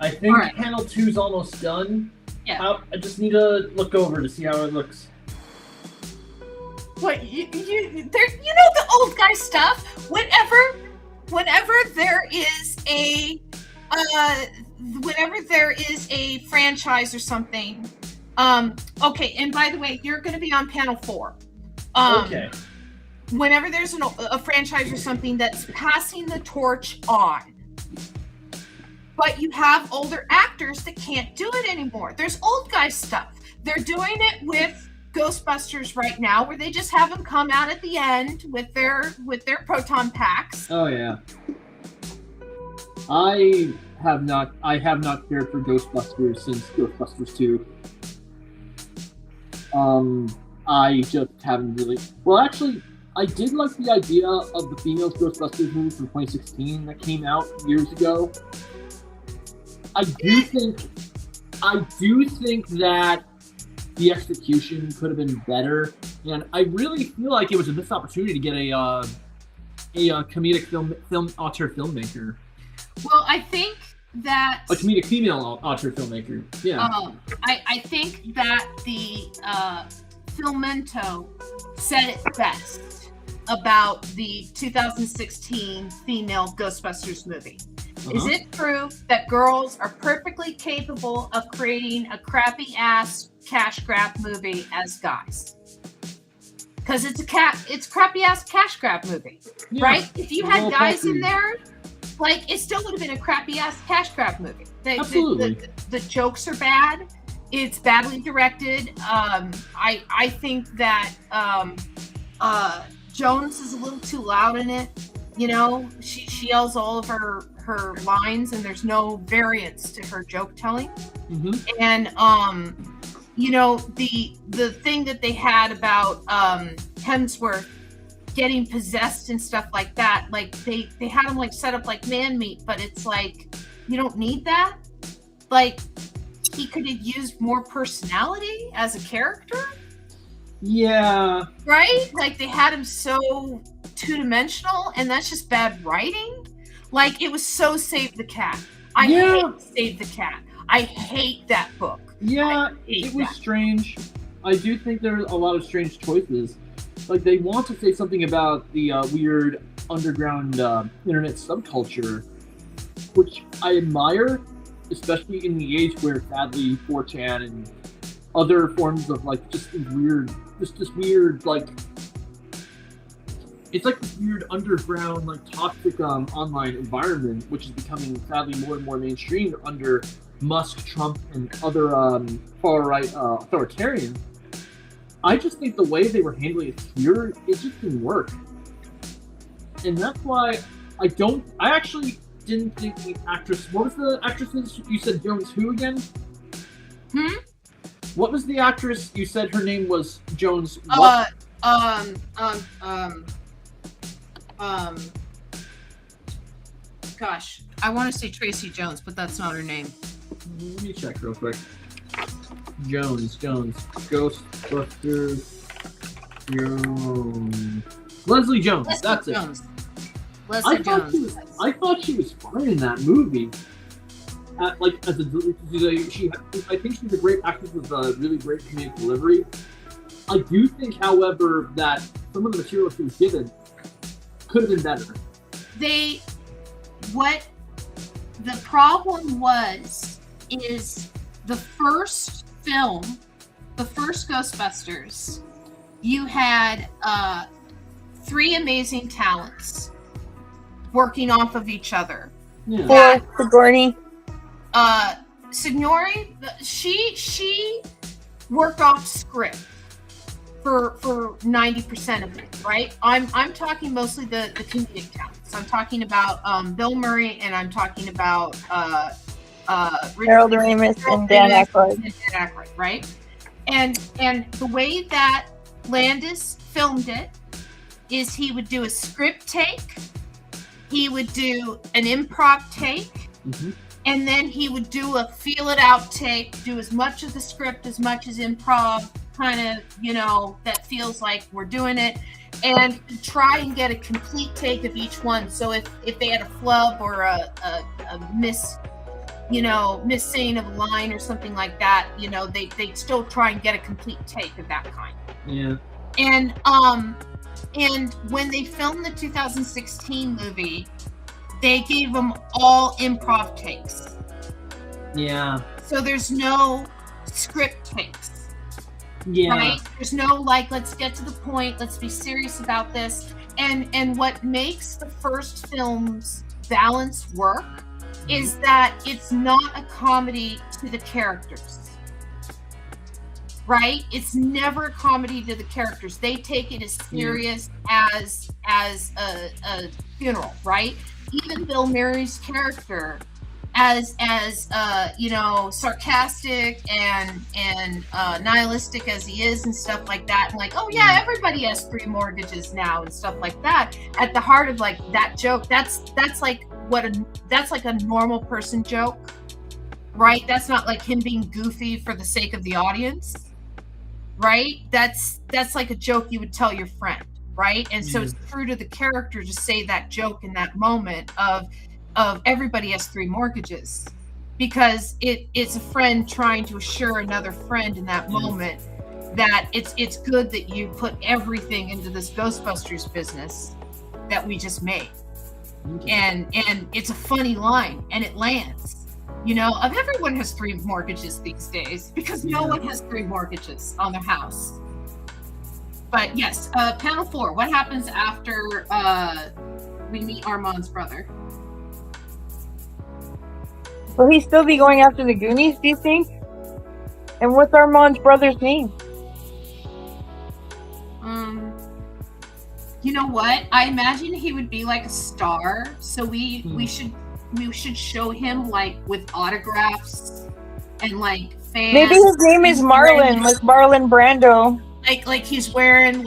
I think panel 2's almost done. Yeah. I just need to look over to see how it looks. What you know the old guy stuff. Whenever there is a franchise or something. Okay, and by the way, you're going to be on panel 4. Okay. Whenever there's a franchise or something that's passing the torch on, but you have older actors that can't do it anymore. There's old guy stuff. They're doing it with Ghostbusters right now, where they just have them come out at the end with their proton packs. Oh yeah. I have not cared for Ghostbusters since Ghostbusters 2. I just haven't really. Well, actually, I did like the idea of the female Ghostbusters movie from 2016 that came out years ago. I do think that the execution could have been better, and I really feel like it was a missed opportunity to get a comedic film auteur filmmaker. Well, I think that a comedic female auteur filmmaker. Yeah. I think that the Filmento said it best about the 2016 female Ghostbusters movie. Is it true that girls are perfectly capable of creating a crappy ass cash grab movie as guys? Because it's crappy ass cash grab movie, right? If you had guys in there, like, it still would have been a crappy ass cash grab movie. Absolutely. The jokes are bad. It's badly directed. I think that Jones is a little too loud in it. You know, she yells all of her lines, and there's no variance to her joke telling. Mm-hmm. And you know, the thing that they had about Hemsworth getting possessed and stuff like that, like they had him like set up like man meat, but it's like, you don't need that. Like, he could have used more personality as a character. Yeah. Right? Like, they had him so two-dimensional, and that's just bad writing. Like, it was so Save the Cat. I hate Save the Cat. I hate that book. Yeah, it was strange. I do think there are a lot of strange choices. Like, they want to say something about the weird underground internet subculture, which I admire, especially in the age where, sadly, 4chan and other forms of, like, just weird, like, it's like this weird underground, like, toxic online environment, which is becoming, sadly, more and more mainstream under Musk, Trump, and other far-right authoritarians. I just think the way they were handling it here, it just didn't work. And that's why I actually didn't think the actress, what was the actress you said, Jones who again? What was the actress you said her name was Jones what? Gosh, I want to say Tracy Jones, but that's not her name. Let me check real quick. Jones, Ghostbusters Leslie Jones. Leslie That's Jones. it. Leslie Jones. I thought she was fine in that movie. I think she's a great actress with a really great comedic delivery. I do think, however, that some of the material she was given could have been better. The problem is the first film, the first Ghostbusters, you had 3 amazing talents working off of each other. Yeah. Sigourney. Signori, she worked off script for 90% of it, right? I'm talking mostly the comedic talents. I'm talking about Bill Murray, and I'm talking about Harold Ramis and Dan Aykroyd. Right? And the way that Landis filmed it is he would do a script take, he would do an improv take, and then he would do a feel it out take, do as much of the script as much as improv, kind of, that feels like we're doing it, and try and get a complete take of each one. So if they had a flub or a missing of a line or something like that, they'd still try and get a complete take of that kind. Yeah. And when they filmed the 2016 movie, they gave them all improv takes. Yeah. So there's no script takes. Yeah. Right? There's no let's get to the point, let's be serious about this. And what makes the first film's balance work is that it's not a comedy to the characters. Right? It's never a comedy to the characters. They take it as serious as a funeral, right? Even Bill Murray's character, as sarcastic and nihilistic as he is and stuff like that, and everybody has 3 mortgages now and stuff like that. At the heart of that joke, that's like a normal person joke, right? That's not like him being goofy for the sake of the audience, right? That's like a joke you would tell your friend, right? And so it's true to the character to say that joke in that moment of everybody has 3 mortgages, because it's a friend trying to assure another friend in that moment that it's good that you put everything into this Ghostbusters business that we just made. And it's a funny line, and it lands. Of everyone has 3 mortgages these days, because no one has 3 mortgages on their house. But yes, panel 4. What happens after we meet Armand's brother? Will he still be going after the Goonies, do you think? And what's Armand's brother's name? You know what? I imagine he would be like a star. So we should show him with autographs and fans. Maybe his name is Marlon, like Marlon Brando. Like he's wearing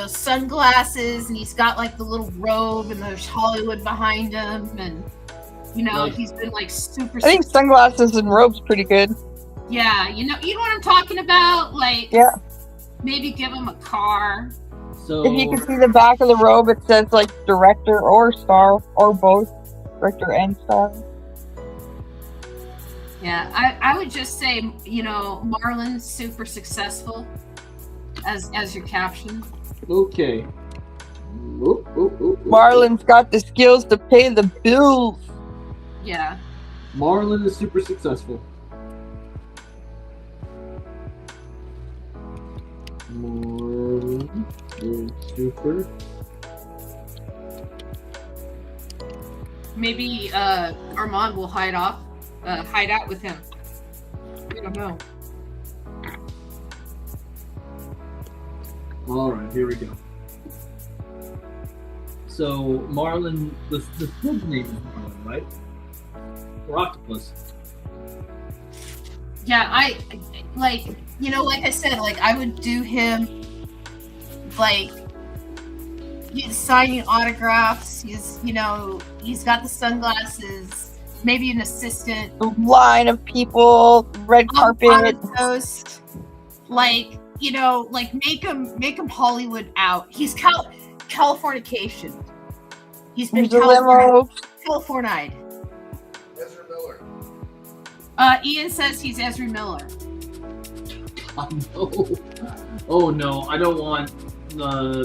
sunglasses, and he's got the little robe, and there's Hollywood behind him, and he's been super. I think sunglasses and robes pretty good. Yeah, you know what I'm talking about. Maybe give him a car. So if you can see the back of the robe, it says director or star, or both, director and star. Yeah, I would just say, Marlon's super successful as your caption. Okay. Marlon's got the skills to pay the bills. Yeah. Marlon is super successful. Marlon is super. Maybe Armand will hide out with him. I don't know. All right, here we go. So Marlon, the kid's name is Marlon, right? Or Octopus. Yeah, I said, I would do him he's signing autographs. He's got the sunglasses, maybe an assistant. A line of people, red carpet. Toast. you know, like make him Hollywood out. He's Californication. He's been He's a limo. Californi'd. Ezra Miller. Ian says he's Ezra Miller. No. Oh no, I don't want I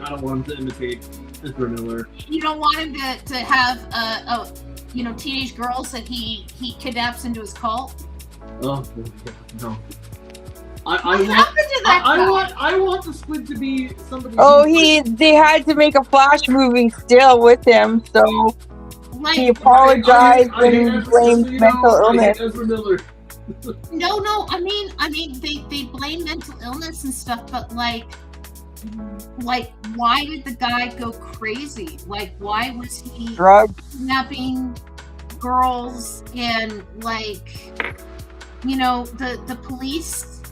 don't want him to imitate Ezra Miller. You don't want him to have teenage girls that he kidnaps into his cult. Oh no. I want the squid to be somebody. Oh, they had to make a Flash movie still with him, so he apologized and blamed mental illness. Ezra Miller. No. I mean, they blame mental illness and stuff, but like, why did the guy go crazy? Like, why was he kidnapping girls and like, you know, the police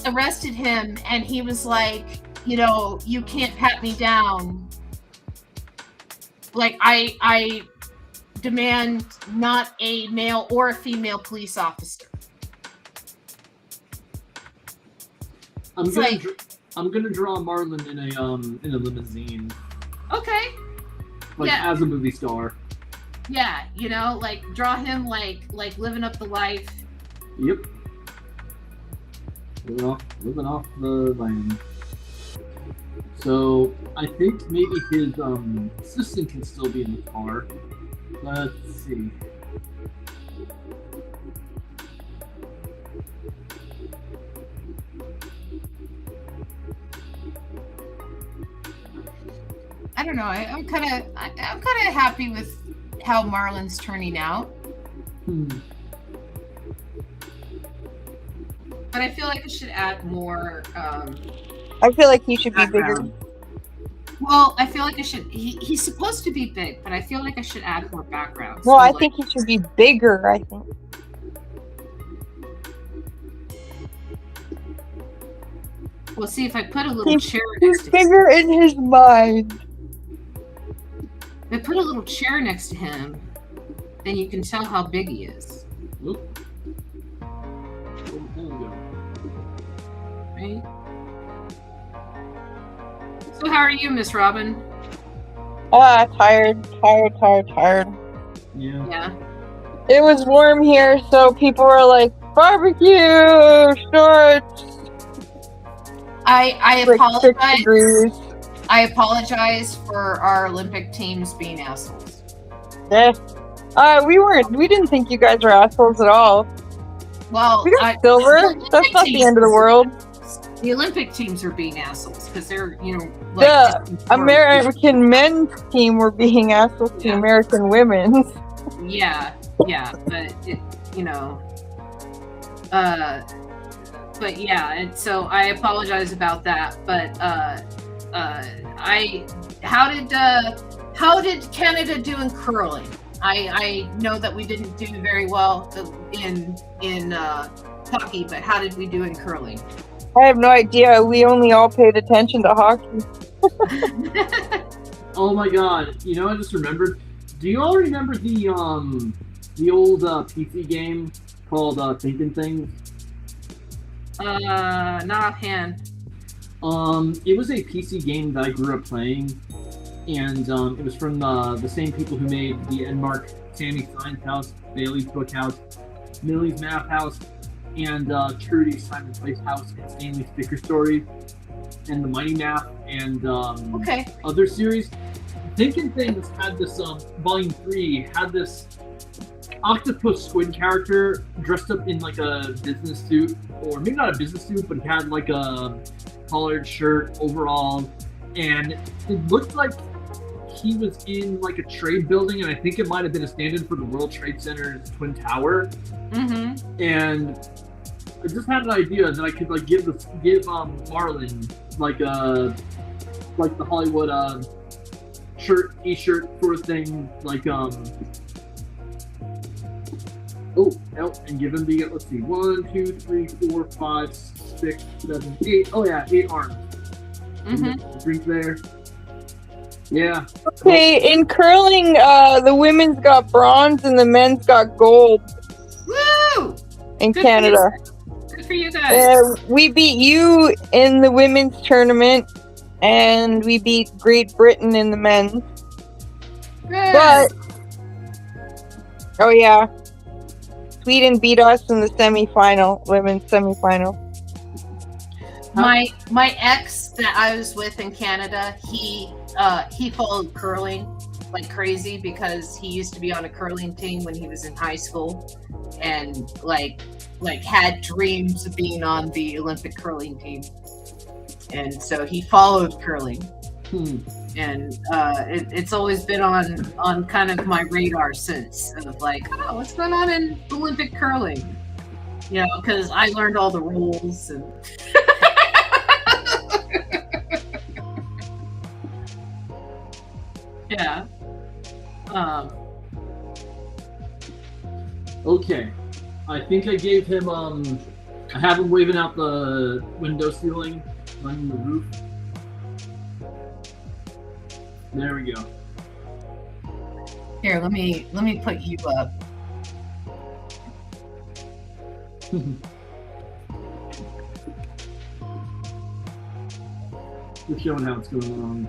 arrested him and he was like, you know, you can't pat me down. Like, I demand not a male or a female police officer. I'm gonna draw Marlon in a limousine. Okay. Like, yeah. As a movie star. Yeah, you know, like draw him like living up the life. Yep. Living off the land. So I think maybe his assistant can still be in the car. Let's see. I don't know. I'm kind of happy with how Marlon's turning out. But I feel like I should add more. I feel like he should be bigger. Well, I feel like I should. He's supposed to be big, but I feel like I should add more background. Well, I think he should be bigger. I think. Well, see if I put a little chair He's next to bigger in his mind. If I put a little chair next to him, then you can tell how big he is. Oop. There we go. Right? So how are you, Miss Robin? Tired. Yeah. It was warm here, so people were like, barbecue, shorts. I like 6 apologize. degrees. I apologize for our Olympic teams being assholes. Yeah. We didn't think you guys were assholes at all. Well, We got silver. That's not the end of the world. The Olympic teams are being assholes because they're, you know, The American men's team were being assholes to American women's. Yeah, but it, you know, but yeah, and so I apologize about that. But how did Canada do in curling? I know that we didn't do very well in hockey, but how did we do in curling? I have no idea. We only all paid attention to hockey. Oh my god! You know, I just remembered. Do you all remember the old PC game called Thinking Things? Not offhand. It was a PC game that I grew up playing, and it was from the same people who made the Enmark Sammy Science House, Bailey's Book House, Millie's Math House, and Trudy's Simon Place House, and Stanley's Sticker Stories, and the Mighty Math, and other series. Thinking Things had this Volume 3 had this octopus squid character dressed up in like a business suit, or maybe not a business suit, but he had like a collared shirt, overall, and it looked like he was in like a trade building, and I think it might have been a stand-in for the World Trade Center's Twin Tower. Mm-hmm. And I just had an idea that I could like give Marlon like the Hollywood t-shirt sort of thing, like and give him the, let's see, 1, 2, 3, 4, 5, 6, 7, 8. Oh yeah, 8 arms. Mm-hmm. Drink there. Yeah. Okay, in curling, the women's got bronze and the men's got gold Woo! in Good Canada. For you. Good Good for you guys. We beat you in the women's tournament, and we beat Great Britain in the men's. Good. But oh yeah, Sweden beat us in the semifinal, women's semifinal. My ex that I was with in Canada, he followed curling like crazy because he used to be on a curling team when he was in high school, and like had dreams of being on the Olympic curling team, and so he followed curling. And it's always been on kind of my radar since, of like, oh, what's going on in Olympic curling? You know, because I learned all the rules and. Yeah. Okay. I think I gave him, I have him waving out the window ceiling, on the roof. There we go. Here, let me put you up. Just showing how it's going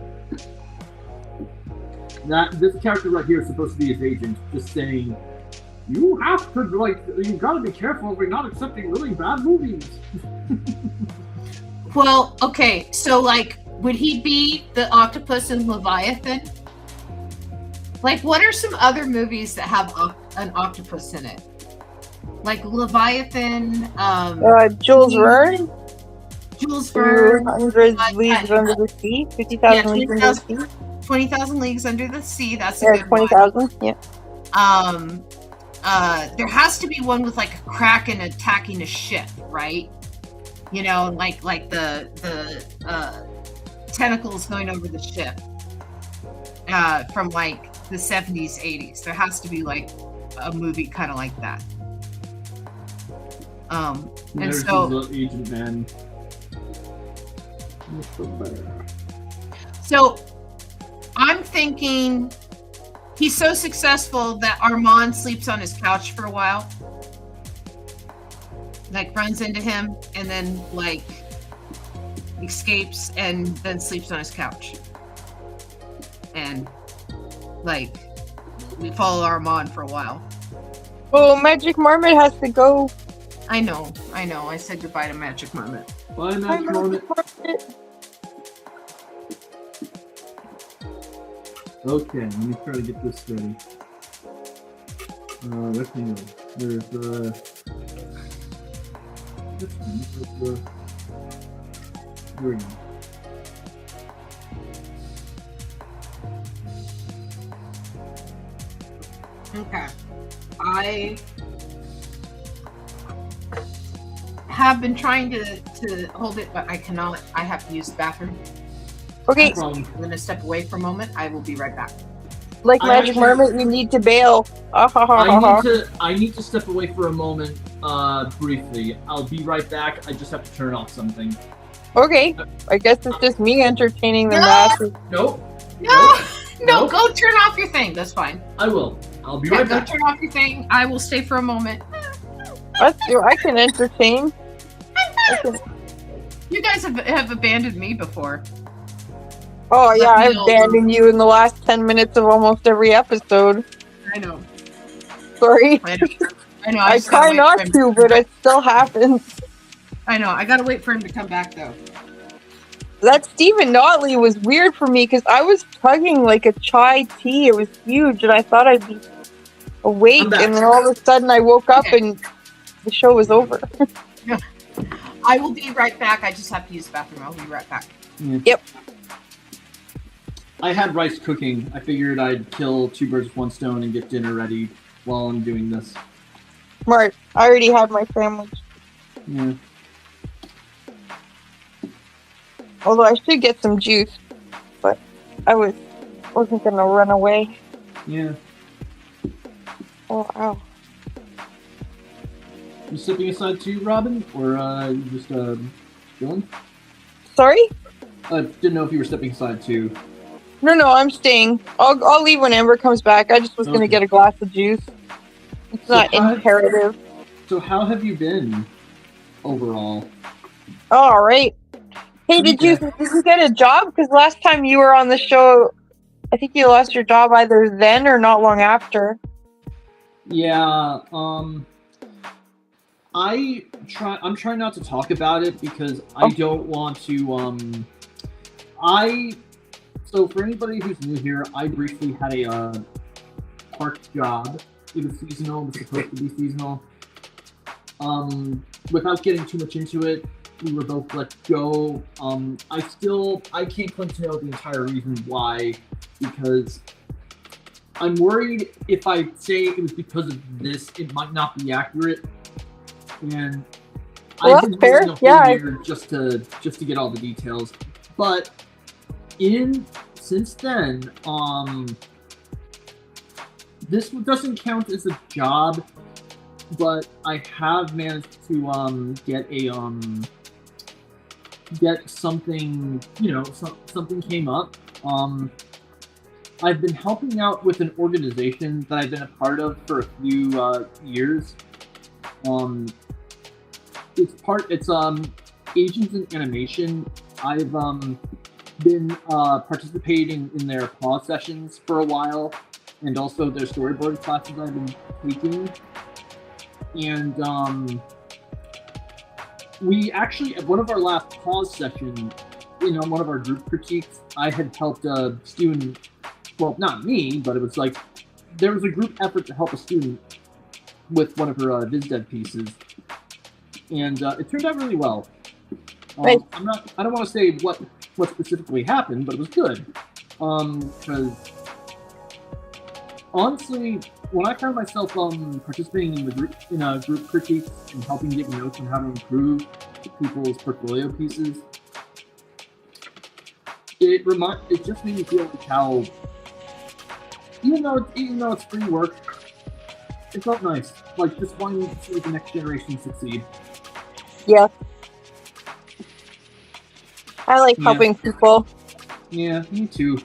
on. This character right here is supposed to be his agent, just saying, you have to, like, you gotta be careful, we're not accepting really bad movies. Well, okay, so like, would he be the octopus in Leviathan? Like, what are some other movies that have an octopus in it? Like Leviathan, Jules Verne. Jules Verne, 200 Leagues Under the Sea, 50,000 Leagues Under the Sea. 20,000 Leagues Under the Sea. That's a Yeah, good 20,000. Yeah. There has to be one with like a kraken attacking a ship, right? You know, like the tentacles going over the ship from like the 70s, 80s. There has to be like a movie kind of like that. And There's so the agent man. So I'm thinking he's so successful that Armand sleeps on his couch for a while. Like runs into him and then like escapes and then sleeps on his couch. And like we follow Armand for a while. Well, Magic Marmot has to go. I know. I said goodbye to Magic Marmot. Bye, Magic Marmot. Okay, let me try to get this ready. Let's see. There's here we go. Okay. I have been trying to hold it, but I cannot. I have to use the bathroom. Okay, So I'm going to step away for a moment. I will be right back. like Magic Marmot, you need to bail. I need to step away for a moment, briefly. I'll be right back. I just have to turn off something. Okay, I guess it's just me entertaining the No! masses. Nope. No, go turn off your thing. That's fine. I will. I'll be Yeah, right go back. turn off your thing. I will stay for a moment. I can entertain. You guys have abandoned me before. Oh yeah, Let me I've know. abandoned you in the last 10 minutes of almost every episode. I know. Sorry. I know. I just gotta try wait not for him to, but it still happens. I know. I gotta wait for him to come back though. That Stephen Notley was weird for me because I was chugging like a chai tea. It was huge, and I thought I'd be awake, I'm back. and then all of a sudden I woke up Okay. and the show was over. I will be right back. I just have to use the bathroom. I'll be right back. Yep. I had rice cooking. I figured I'd kill two birds with one stone and get dinner ready while I'm doing this. Smart. I already had my sandwich. Yeah. Although I should get some juice, but I wasn't gonna run away. Yeah. Oh, ow. You stepping aside too, Robin? Or you just chilling? Sorry? I didn't know if you were stepping aside too. No, I'm staying. I'll leave when Amber comes back. I just was gonna Okay. get a glass of juice. It's not how- imperative. So how have you been? overall. All right. Hey, did you get a job? Because last time you were on the show, I think you lost your job either then or not long after. Yeah, I'm trying not to talk about it because I don't want to, so for anybody who's new here, I briefly had a park job. It was seasonal, it was supposed to be seasonal. Without getting too much into it, we were both let go. I can't claim to know the entire reason why, because I'm worried if I say it was because of this, it might not be accurate. And I've been waiting a whole year just to get all the details. But since then, this doesn't count as a job, but I have managed to get something, something came up. I've been helping out with an organization that I've been a part of for a few years. It's Asians in Animation. I've been participating in their pause sessions for a while, and also their storyboard classes I've been taking. And we actually, at one of our last pause sessions, one of our group critiques, I had helped a student, well, not me, but it was like, there was a group effort to help a student with one of her VizDev pieces. And it turned out really well. I don't want to say what specifically happened, but it was good. Because honestly, when I found myself participating in a group critique and helping give notes on how to improve people's portfolio pieces, it just made me feel like how, even though it's free work, it felt nice. Like just wanting to see the next generation succeed. Yeah. I like helping people. Yeah, me too.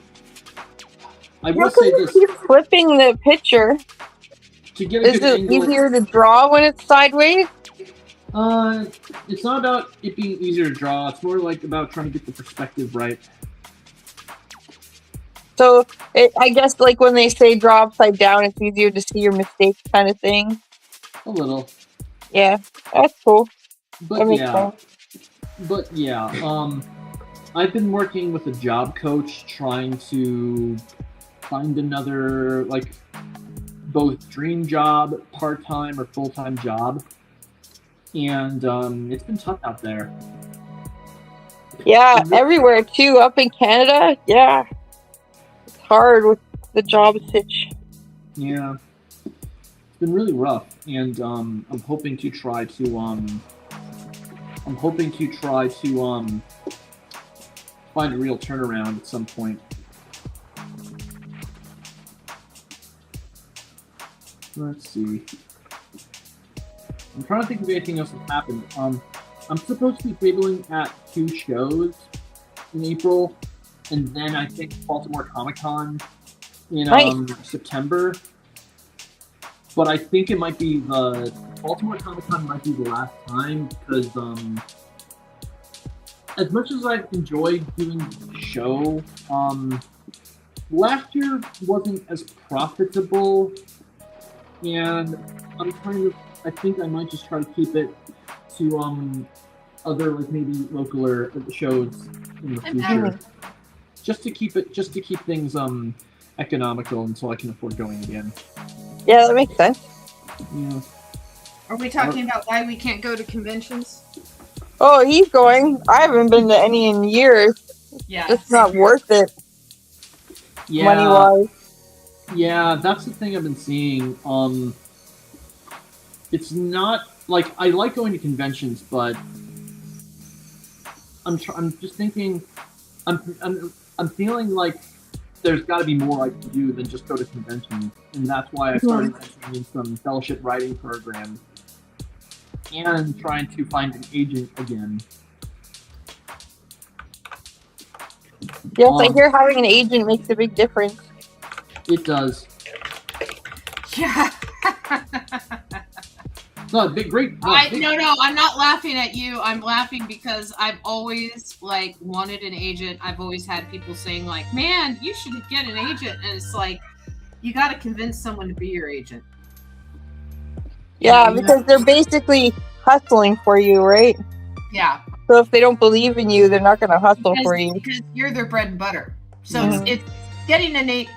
I will say this. Keep flipping the picture. To get a good angle. Is it easier to draw when it's sideways? It's not about it being easier to draw. It's more like about trying to get the perspective right. So, I guess like when they say draw upside down, it's easier to see your mistakes kind of thing. A little. Yeah, that's cool. But yeah, I've been working with a job coach trying to find another, like, both dream job, part-time or full-time job. And it's been tough out there. Yeah, everywhere too. Up in Canada, yeah. It's hard with the job sitch. Yeah. It's been really rough. And I'm hoping to try to find a real turnaround at some point. Let's see. I'm trying to think of anything else that's happened. I'm supposed to be tabling at 2 shows in April, and then I think Baltimore Comic-Con in September. But I think it might be Baltimore Comic-Con might be the last time, because as much as I've enjoyed doing the show, last year wasn't as profitable, and I think I might just try to keep it to other, like, maybe localer shows in the future, just to keep things economical until I can afford going again. Yeah, that makes sense. Yeah. Are we talking about why we can't go to conventions? Oh, he's going. I haven't been to any in years. Yeah, it's not worth it. Yeah. Money-wise. Yeah, that's the thing I've been seeing. It's not like I like going to conventions, but I'm just thinking, I'm feeling like there's got to be more I can do than just go to conventions, and that's why I started entering some fellowship writing programs and trying to find an agent again. Yes, I hear having an agent makes a big difference. It does. Yeah. No, big, great. No, No, I'm not laughing at you. I'm laughing because I've always like wanted an agent. I've always had people saying like, "Man, you should get an agent," and it's like you got to convince someone to be your agent. Yeah, because they're basically hustling for you, right? Yeah. So if they don't believe in you, they're not going to hustle for you. Because you're their bread and butter. So it's getting an agent.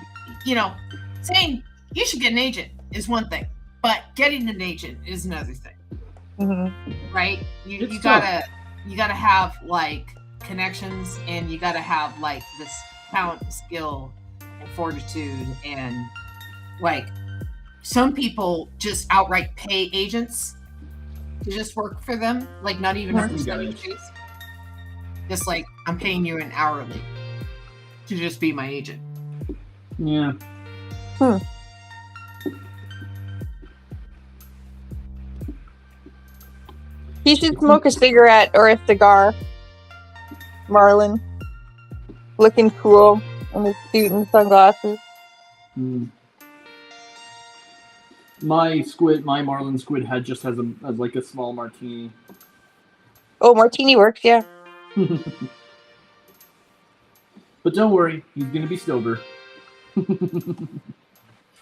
Saying you should get an agent is one thing, but getting an agent is another thing. Right? You gotta have like connections, and you gotta have like this talent, skill, and fortitude, and like some people just outright pay agents to just work for them, like not even a percentage base. Just like I'm paying you an hourly to just be my agent. Yeah. He should smoke a cigarette or a cigar. Marlin. Looking cool in his suit and sunglasses. My Marlin squid head just has like a small martini. Oh, martini works, yeah. But don't worry, he's gonna be sober.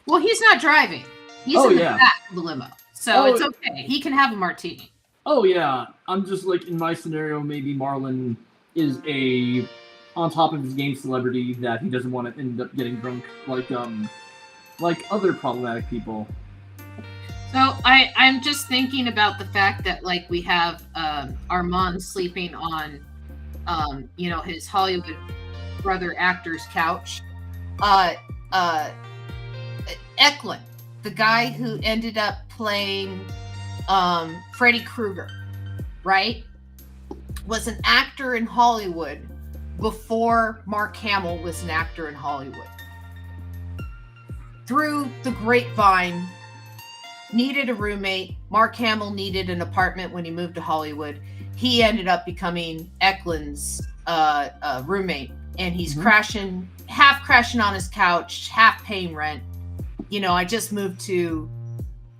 Well, he's not driving. He's in the back of the limo. So it's okay. He can have a martini. Oh yeah. I'm just like, in my scenario, maybe Marlin is a on top of his game celebrity that he doesn't want to end up getting drunk like other problematic people. So I'm just thinking about the fact that like we have Armand sleeping on his Hollywood brother actor's couch. Eklund, the guy who ended up playing Freddy Krueger, right, was an actor in Hollywood before Mark Hamill was an actor in Hollywood. Through the grapevine, needed a roommate. Mark Hamill needed an apartment when he moved to Hollywood. He ended up becoming Eklund's roommate, and he's half crashing on his couch, half paying rent. I just moved to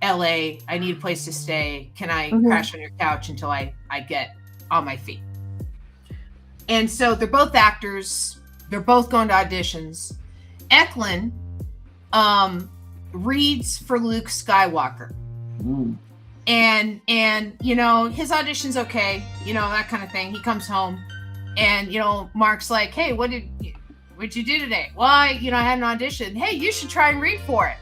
LA. I need a place to stay. Can I crash on your couch until I get on my feet? And so they're both actors. They're both going to auditions. Eklund reads for Luke Skywalker. And his audition's okay, that kind of thing. He comes home and Mark's like, "Hey, what'd you do today?" "Well, I had an audition." "Hey, you should try and read for it."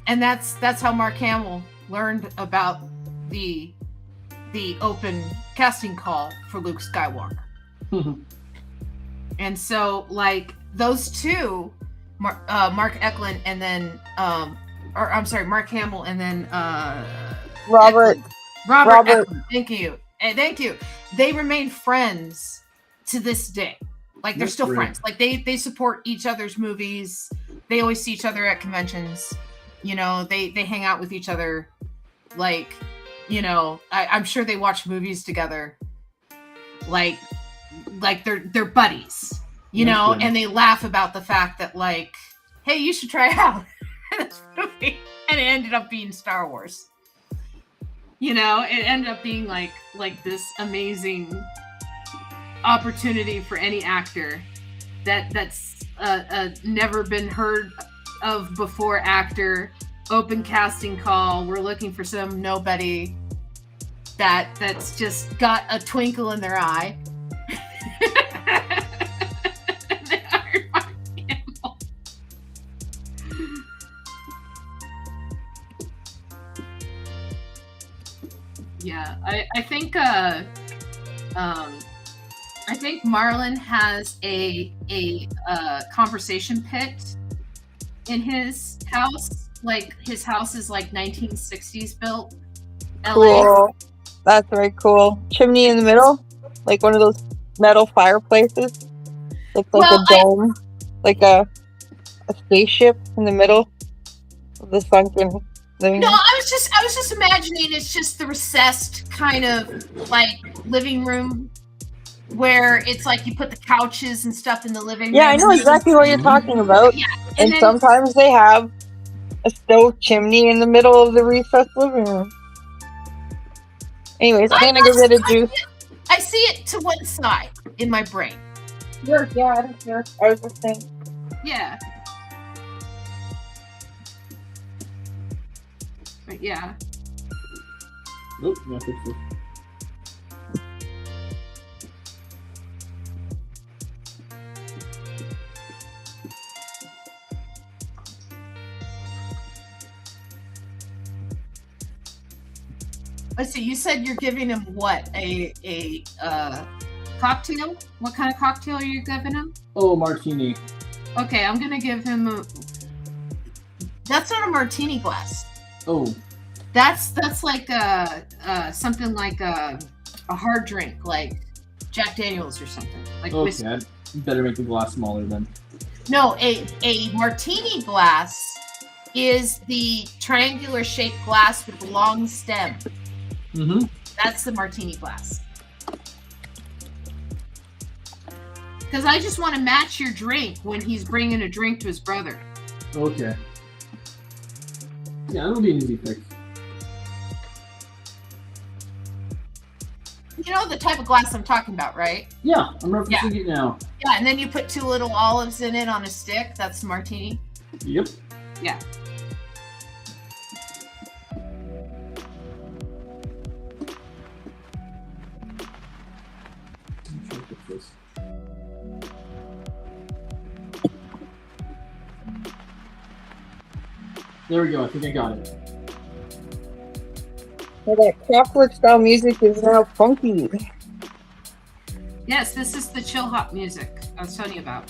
And that's how Mark Hamill learned about the open casting call for Luke Skywalker. And so like those two, Mark Eklund and then Mark Hamill and then Robert Eklund. Thank you. They remain friends to this day. Like they're still friends. Like they support each other's movies. They always see each other at conventions. They hang out with each other. Like, I'm sure they watch movies together. Like they're buddies. And they laugh about the fact that like, "Hey, you should try out this movie," and it ended up being Star Wars. It ended up being like this amazing opportunity for any actor that's never been heard of before actor. Open casting call. We're looking for some nobody that's just got a twinkle in their eye. They hired Mark Hamill. Yeah, I think Marlin has a conversation pit in his house. Like his house is like 1960s built. LA. Cool. That's very cool. Chimney in the middle, like one of those metal fireplaces. It's like a dome, like a spaceship in the middle of the sunken living room. No, I was just imagining it's just the recessed kind of like living room where it's like you put the couches and stuff in the living room. Yeah, I know exactly what you're talking about. Yeah. And sometimes they have a stove chimney in the middle of the recessed living room. Anyways, I'm gonna go get a juice. I see it to one side in my brain. Sure, yeah, I don't care. I was just saying. Yeah. But yeah. Nope, not fix this. Let's see. You said you're giving him what? A cocktail? What kind of cocktail are you giving him? Oh, martini. Okay, I'm gonna give him a. That's not a martini glass. Oh. That's like something like a hard drink, like Jack Daniels or something. Like whiskey. Okay, I'd better make the glass smaller then. No, a martini glass is the triangular shaped glass with a long stem. Mm-hmm. That's the martini glass. Because I just want to match your drink when he's bringing a drink to his brother. Okay. Yeah, that'll be an easy fix. You know the type of glass I'm talking about, right? Yeah, I'm referencing it now. Yeah, and then you put 2 little olives in it on a stick. That's martini. Yep. Yeah. There we go, I think I got it. Well, that Kraftwerk style music is now funky. Yes, this is the chill hop music I was telling you about.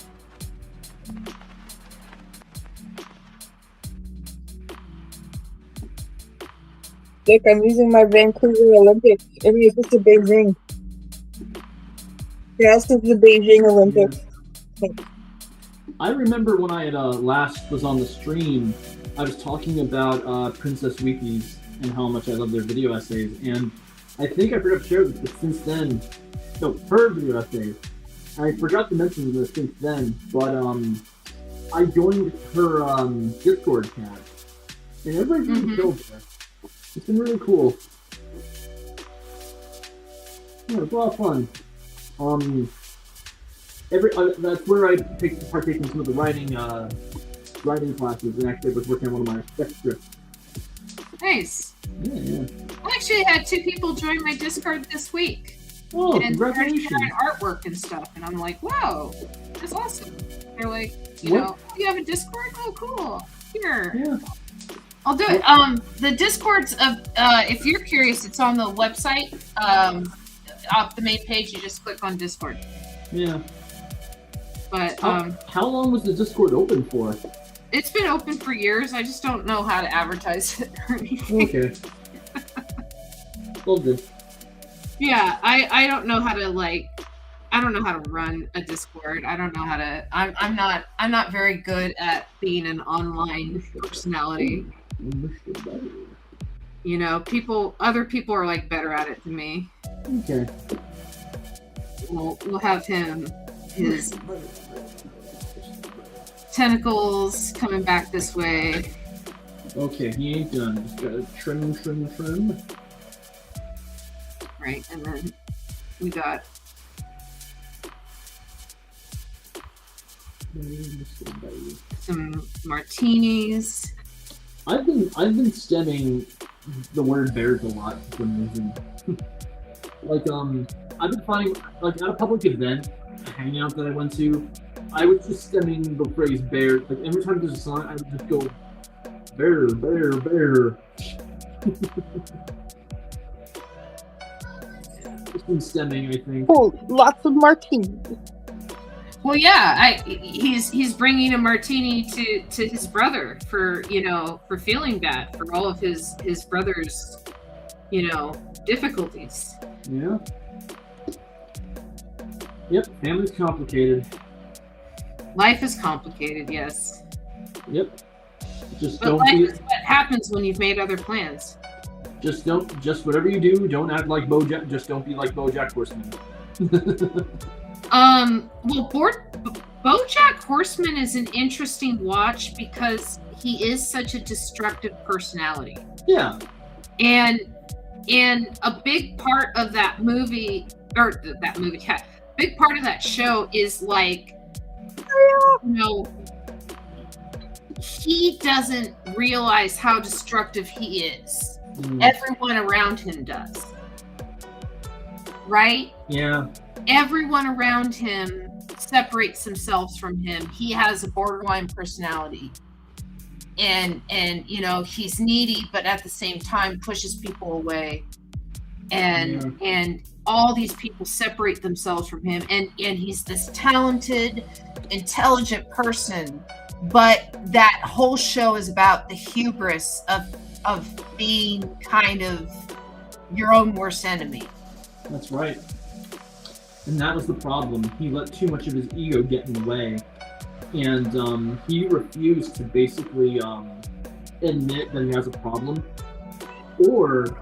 Look, I'm using my Vancouver Olympics. I mean, it's a Beijing. Yeah, this is the Beijing Olympics. Yeah. I remember when I had last was on the stream, I was talking about Princess Wikis and how much I love their video essays, and I think I forgot to share this, but since then, no, her video essays. I forgot to mention this since then, but I joined her Discord chat, and everybody's really chilled there. It's been really cool. Yeah, it's a lot of fun. That's where I partake in some of the writing classes, and actually I was working on one of my spec scripts. Nice. Yeah. I actually had 2 people join my Discord this week. Oh, and congratulations. they're sharing artwork and stuff, and I'm like, wow, that's awesome. They're like, you know, you have a Discord? Oh, cool. Here. Yeah. I'll do it. The Discords of, if you're curious, it's on the website. Off the main page, you just click on Discord. Yeah. But how long was the Discord open for? It's been open for years. I just don't know how to advertise it or anything. Okay. Well, good. Yeah, I don't know how to I don't know how to run a Discord. I don't know how to. I'm not very good at being an online personality. You know, other people are like better at it than me. Okay. We'll have his tentacles coming back this way. Okay, he ain't done. Just gotta trim. Right, and then we got some martinis. I've been stemming the word bears a lot for some reason. I've been finding, at a public event, a hangout that I went to, I was just stemming the phrase bear. Like, every time there's a song, I would just go, bear, bear, bear. Just been stemming, I think. Oh, lots of martinis. Well, yeah, he's bringing a martini to his brother for feeling bad for all of his brother's difficulties. Yeah. Yep, family's complicated. Life is complicated, yes. Yep. But life is what happens when you've made other plans. Just whatever you do, don't act like BoJack. Just don't be like BoJack Horseman. Well, BoJack Horseman is an interesting watch because he is such a destructive personality. Yeah. And a big part of that movie, yeah, big part of that show is like, you know, he doesn't realize how destructive he is. Everyone around him does. Right? Yeah. Everyone around him separates themselves from him. He has a borderline personality. And you know, he's needy, but at the same time pushes people away. And all these people separate themselves from him. And he's this talented, intelligent person. But that whole show is about the hubris of being kind of your own worst enemy. That's right. And that was the problem. He let too much of his ego get in the way. And he refused to basically admit that he has a problem. Or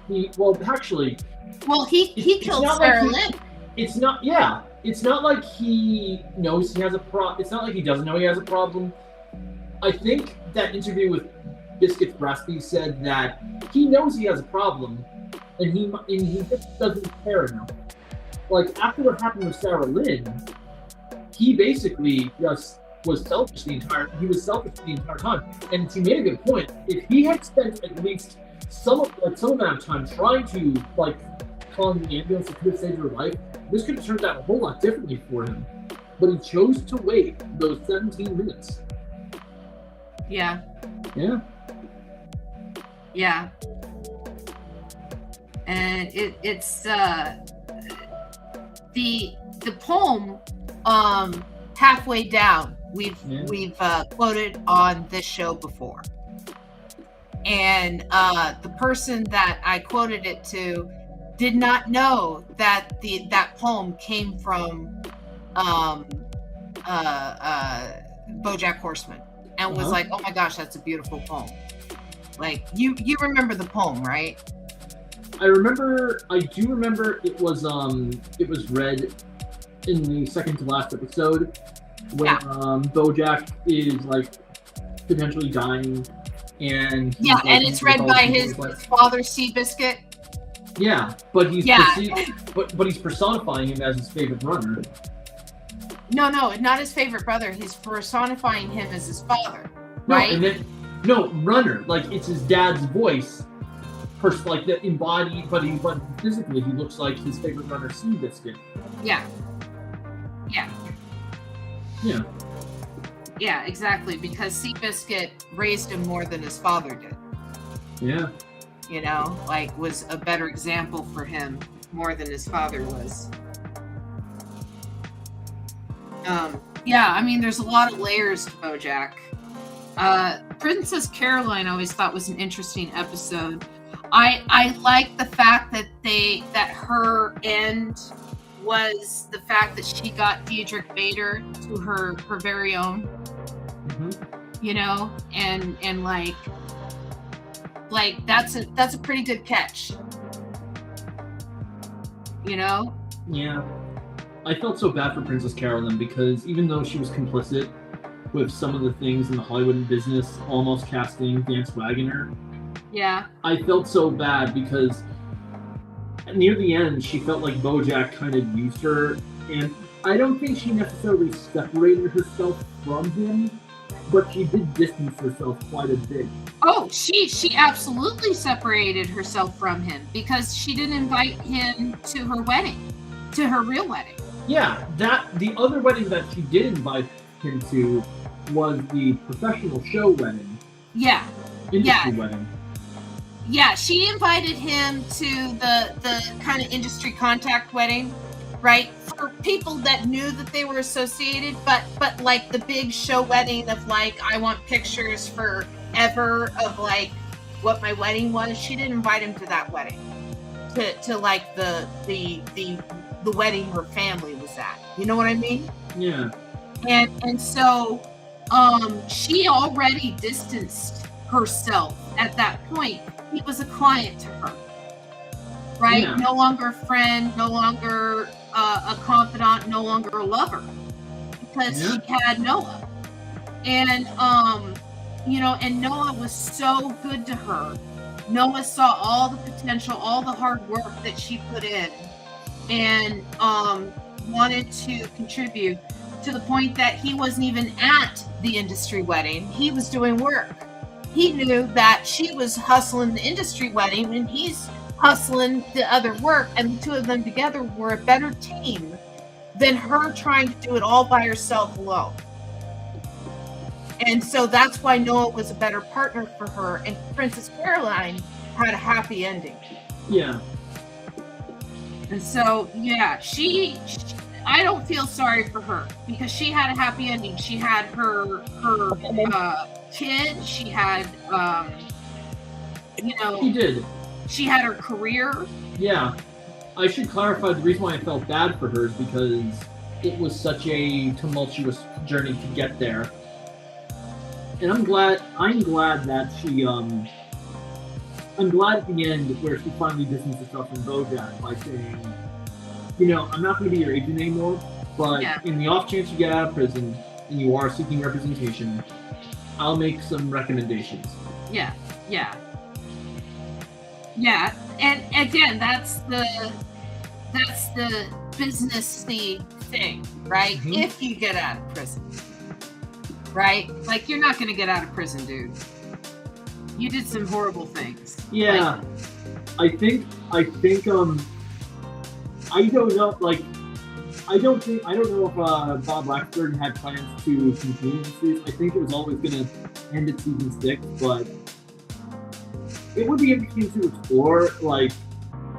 he killed Sarah Lynn. It's not like he knows he has a problem. It's not like he doesn't know he has a problem. I think that interview with Biscuits Brassby said that he knows he has a problem, and he just doesn't care enough. Like, after what happened with Sarah Lynn, he basically just was selfish the entire time. And he made a good point. If he had spent at least some amount of time trying to call the ambulance that could have saved her life, this could have turned out a whole lot differently for him. But he chose to wait those 17 minutes. Yeah. Yeah. Yeah. And it's the poem halfway down we've quoted on this show before. And the person that I quoted it to did not know that that poem came from BoJack Horseman, and was like, "Oh my gosh, that's a beautiful poem." Like, you remember the poem, right? I do remember it was read in the second to last episode when BoJack is potentially dying, and it's read by his father, Seabiscuit. Yeah, but he's but he's personifying him as his favorite runner. No, not his favorite brother. He's personifying him as his father, right? Runner. Like, it's his dad's voice, the embodied, but physically he looks like his favorite runner, Seabiscuit. Yeah. Yeah, exactly. Because Seabiscuit raised him more than his father did. Yeah. You know, was a better example for him more than his father was. I mean, there's a lot of layers to BoJack. Princess Caroline I always thought was an interesting episode. I like the fact that her end was the fact that she got Diedrich Bader to her very own. Mm-hmm. You know, and that's a pretty good catch. You know? Yeah. I felt so bad for Princess Carolyn because even though she was complicit with some of the things in the Hollywood business, almost casting Vance Wagner. Yeah. I felt so bad because near the end, she felt like BoJack kind of used her, and I don't think she necessarily separated herself from him, but she did distance herself quite a bit. Oh, she absolutely separated herself from him because she didn't invite him to her wedding, to her real wedding. Yeah, the other wedding that she did invite him to was the professional show wedding. Yeah. Industry wedding. Yeah, she invited him to the kind of industry contact wedding, right? For people that knew that they were associated, but the big show wedding of I want pictures forever of what my wedding was. She didn't invite him to that wedding. To the wedding her family was at. You know what I mean? Yeah. And so she already distanced herself at that point. He was a client to her, right? Yeah. No longer a friend, no longer a confidant, no longer a lover, because she had Noah. And and Noah was so good to her. Noah saw all the potential, all the hard work that she put in, and wanted to contribute to the point that he wasn't even at the industry wedding. He was doing work. He knew that she was hustling the industry wedding and he's hustling the other work, and the two of them together were a better team than her trying to do it all by herself alone. And so that's why Noah was a better partner for her, and Princess Caroline had a happy ending. Yeah. And so, yeah, I don't feel sorry for her because she had a happy ending. She had her kid. She had, She did. She had her career. Yeah. I should clarify the reason why I felt bad for her is because it was such a tumultuous journey to get there. And I'm glad that she, I'm glad at the end where she finally distanced herself from Bojack by saying, I'm not going to be your agent anymore, but in the off chance you get out of prison and you are seeking representation, I'll make some recommendations. Yeah. And again, that's the businessy thing, right? Mm-hmm. If you get out of prison, right? Like, you're not going to get out of prison, dude. You did some horrible things. Yeah. I think I don't know, I don't know if Bob Blacksburg had plans to continue the series. I think it was always going to end at season 6, but it would be interesting to explore,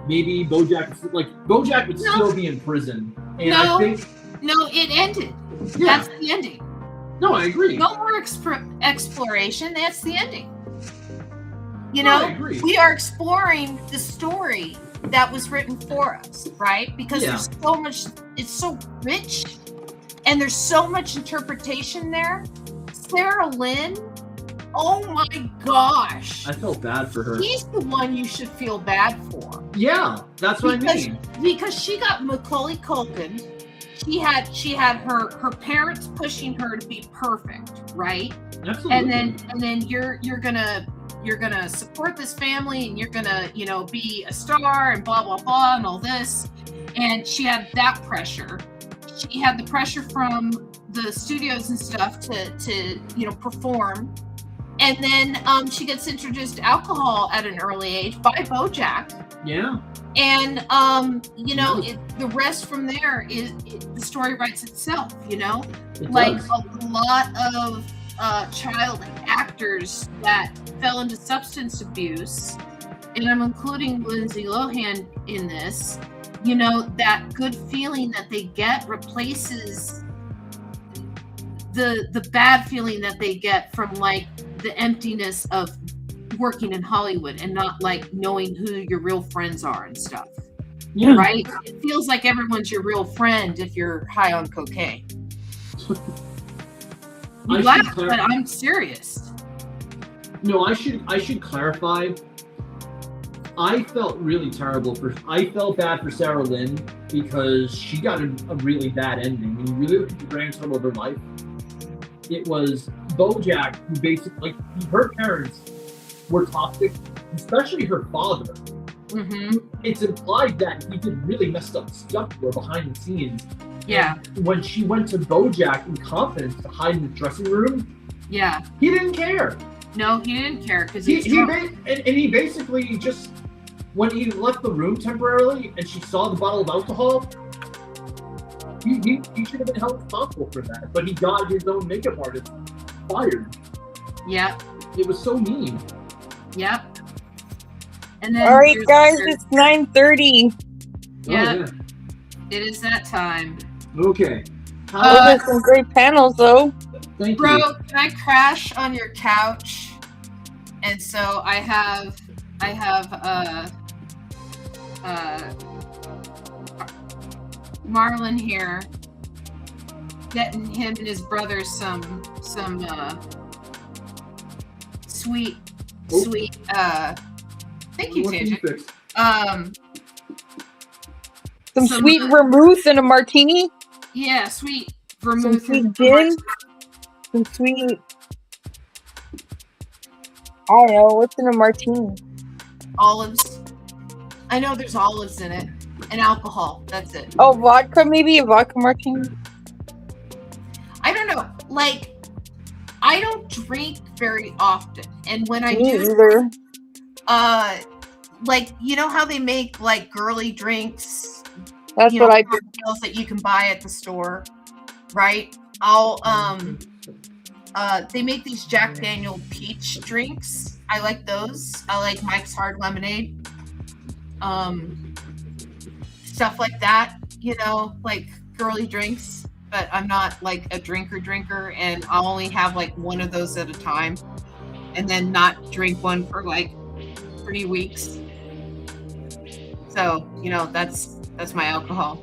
maybe Bojack would still be in prison. And no, I think... No, it ended. Yeah. That's the ending. No, I agree. No more exploration. That's the ending. I agree. We are exploring the story that was written for us, right? Because there's so much, it's so rich, and there's so much interpretation there. Sarah Lynn, oh my gosh. I felt bad for her. He's the one you should feel bad for. Yeah, that's what I mean. Because she got Macaulay Culkin. She had her parents pushing her to be perfect, right? Absolutely. And then you're gonna support this family, and you're gonna be a star and blah blah blah and all this. And she had that pressure. She had the pressure from the studios and stuff to perform. And then she gets introduced to alcohol at an early age by Bojack. Yeah. And the rest from there is the story writes itself. A lot of child actors that fell into substance abuse, and I'm including Lindsay Lohan in this. That good feeling that they get replaces the bad feeling that they get from the emptiness of working in Hollywood and not knowing who your real friends are and stuff. Yeah. Right? It feels like everyone's your real friend if you're high on cocaine. You laugh, but I'm serious. No, I should clarify. I felt really terrible I felt bad for Sarah Lynn because she got a really bad ending. When you really look at the grand total of her life, it was Bojack who basically, her parents were toxic, especially her father. Mm-hmm. It's implied that he did really messed up stuff for her behind the scenes. Yeah. And when she went to Bojack in confidence to hide in the dressing room, he didn't care. No, he didn't care because he basically just, when he left the room temporarily and she saw the bottle of alcohol, he should have been held responsible for that. But he got his own makeup artist fired. Yeah. It was so mean. Yep. And then all right, guys, it's 9:30. Yeah. It is that time. Okay. Those are some great panels, though. Thank Bro, you. can I crash on your couch? And so I have Marlon here, getting him and his brother some sweet thank you, Tangent. Some sweet vermouth and a martini. Yeah, sweet vermouth. Some sweet gin. Some sweet I don't know. What's in a martini? Olives. I know there's olives in it. And alcohol. That's it. Oh, vodka, maybe? A vodka martini? I don't know. Like, I don't drink very often. And when I Me do, either. like, you know how they make, like, girly drinks? That's You know, what I do. cocktails that you can buy at the store, right? I'll, they make these Jack Daniel peach drinks. I like those. I like Mike's Hard Lemonade. Stuff like that, you know, like girly drinks. But I'm not like a drinker, and I'll only have like one of those at a time, and then not drink one for like 3 weeks. So, you know, that's my alcohol.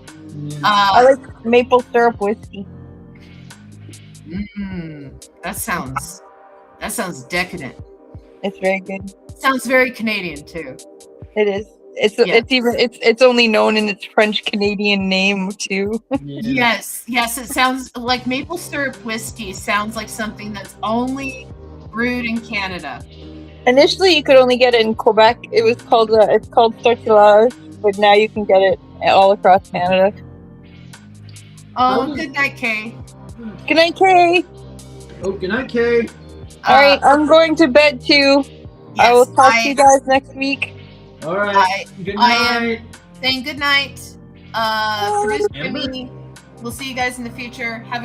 I like maple syrup whiskey. That sounds decadent. It's very good. Sounds very Canadian too. It is. Yeah. It's only known in its French Canadian name too. Yeah. Yes, it sounds like maple syrup whiskey sounds like something that's only brewed in Canada. Initially, you could only get it in Quebec. It's called Circulage, but now you can get it all across Canada. Oh, good night, Kay. Good night, Kay. Oh, good night, Kay. All right, I'm going to bed too. I will talk to you guys next week. All right. Good night. Saying good night. Producer Jimmy. We'll see you guys in the future. Have a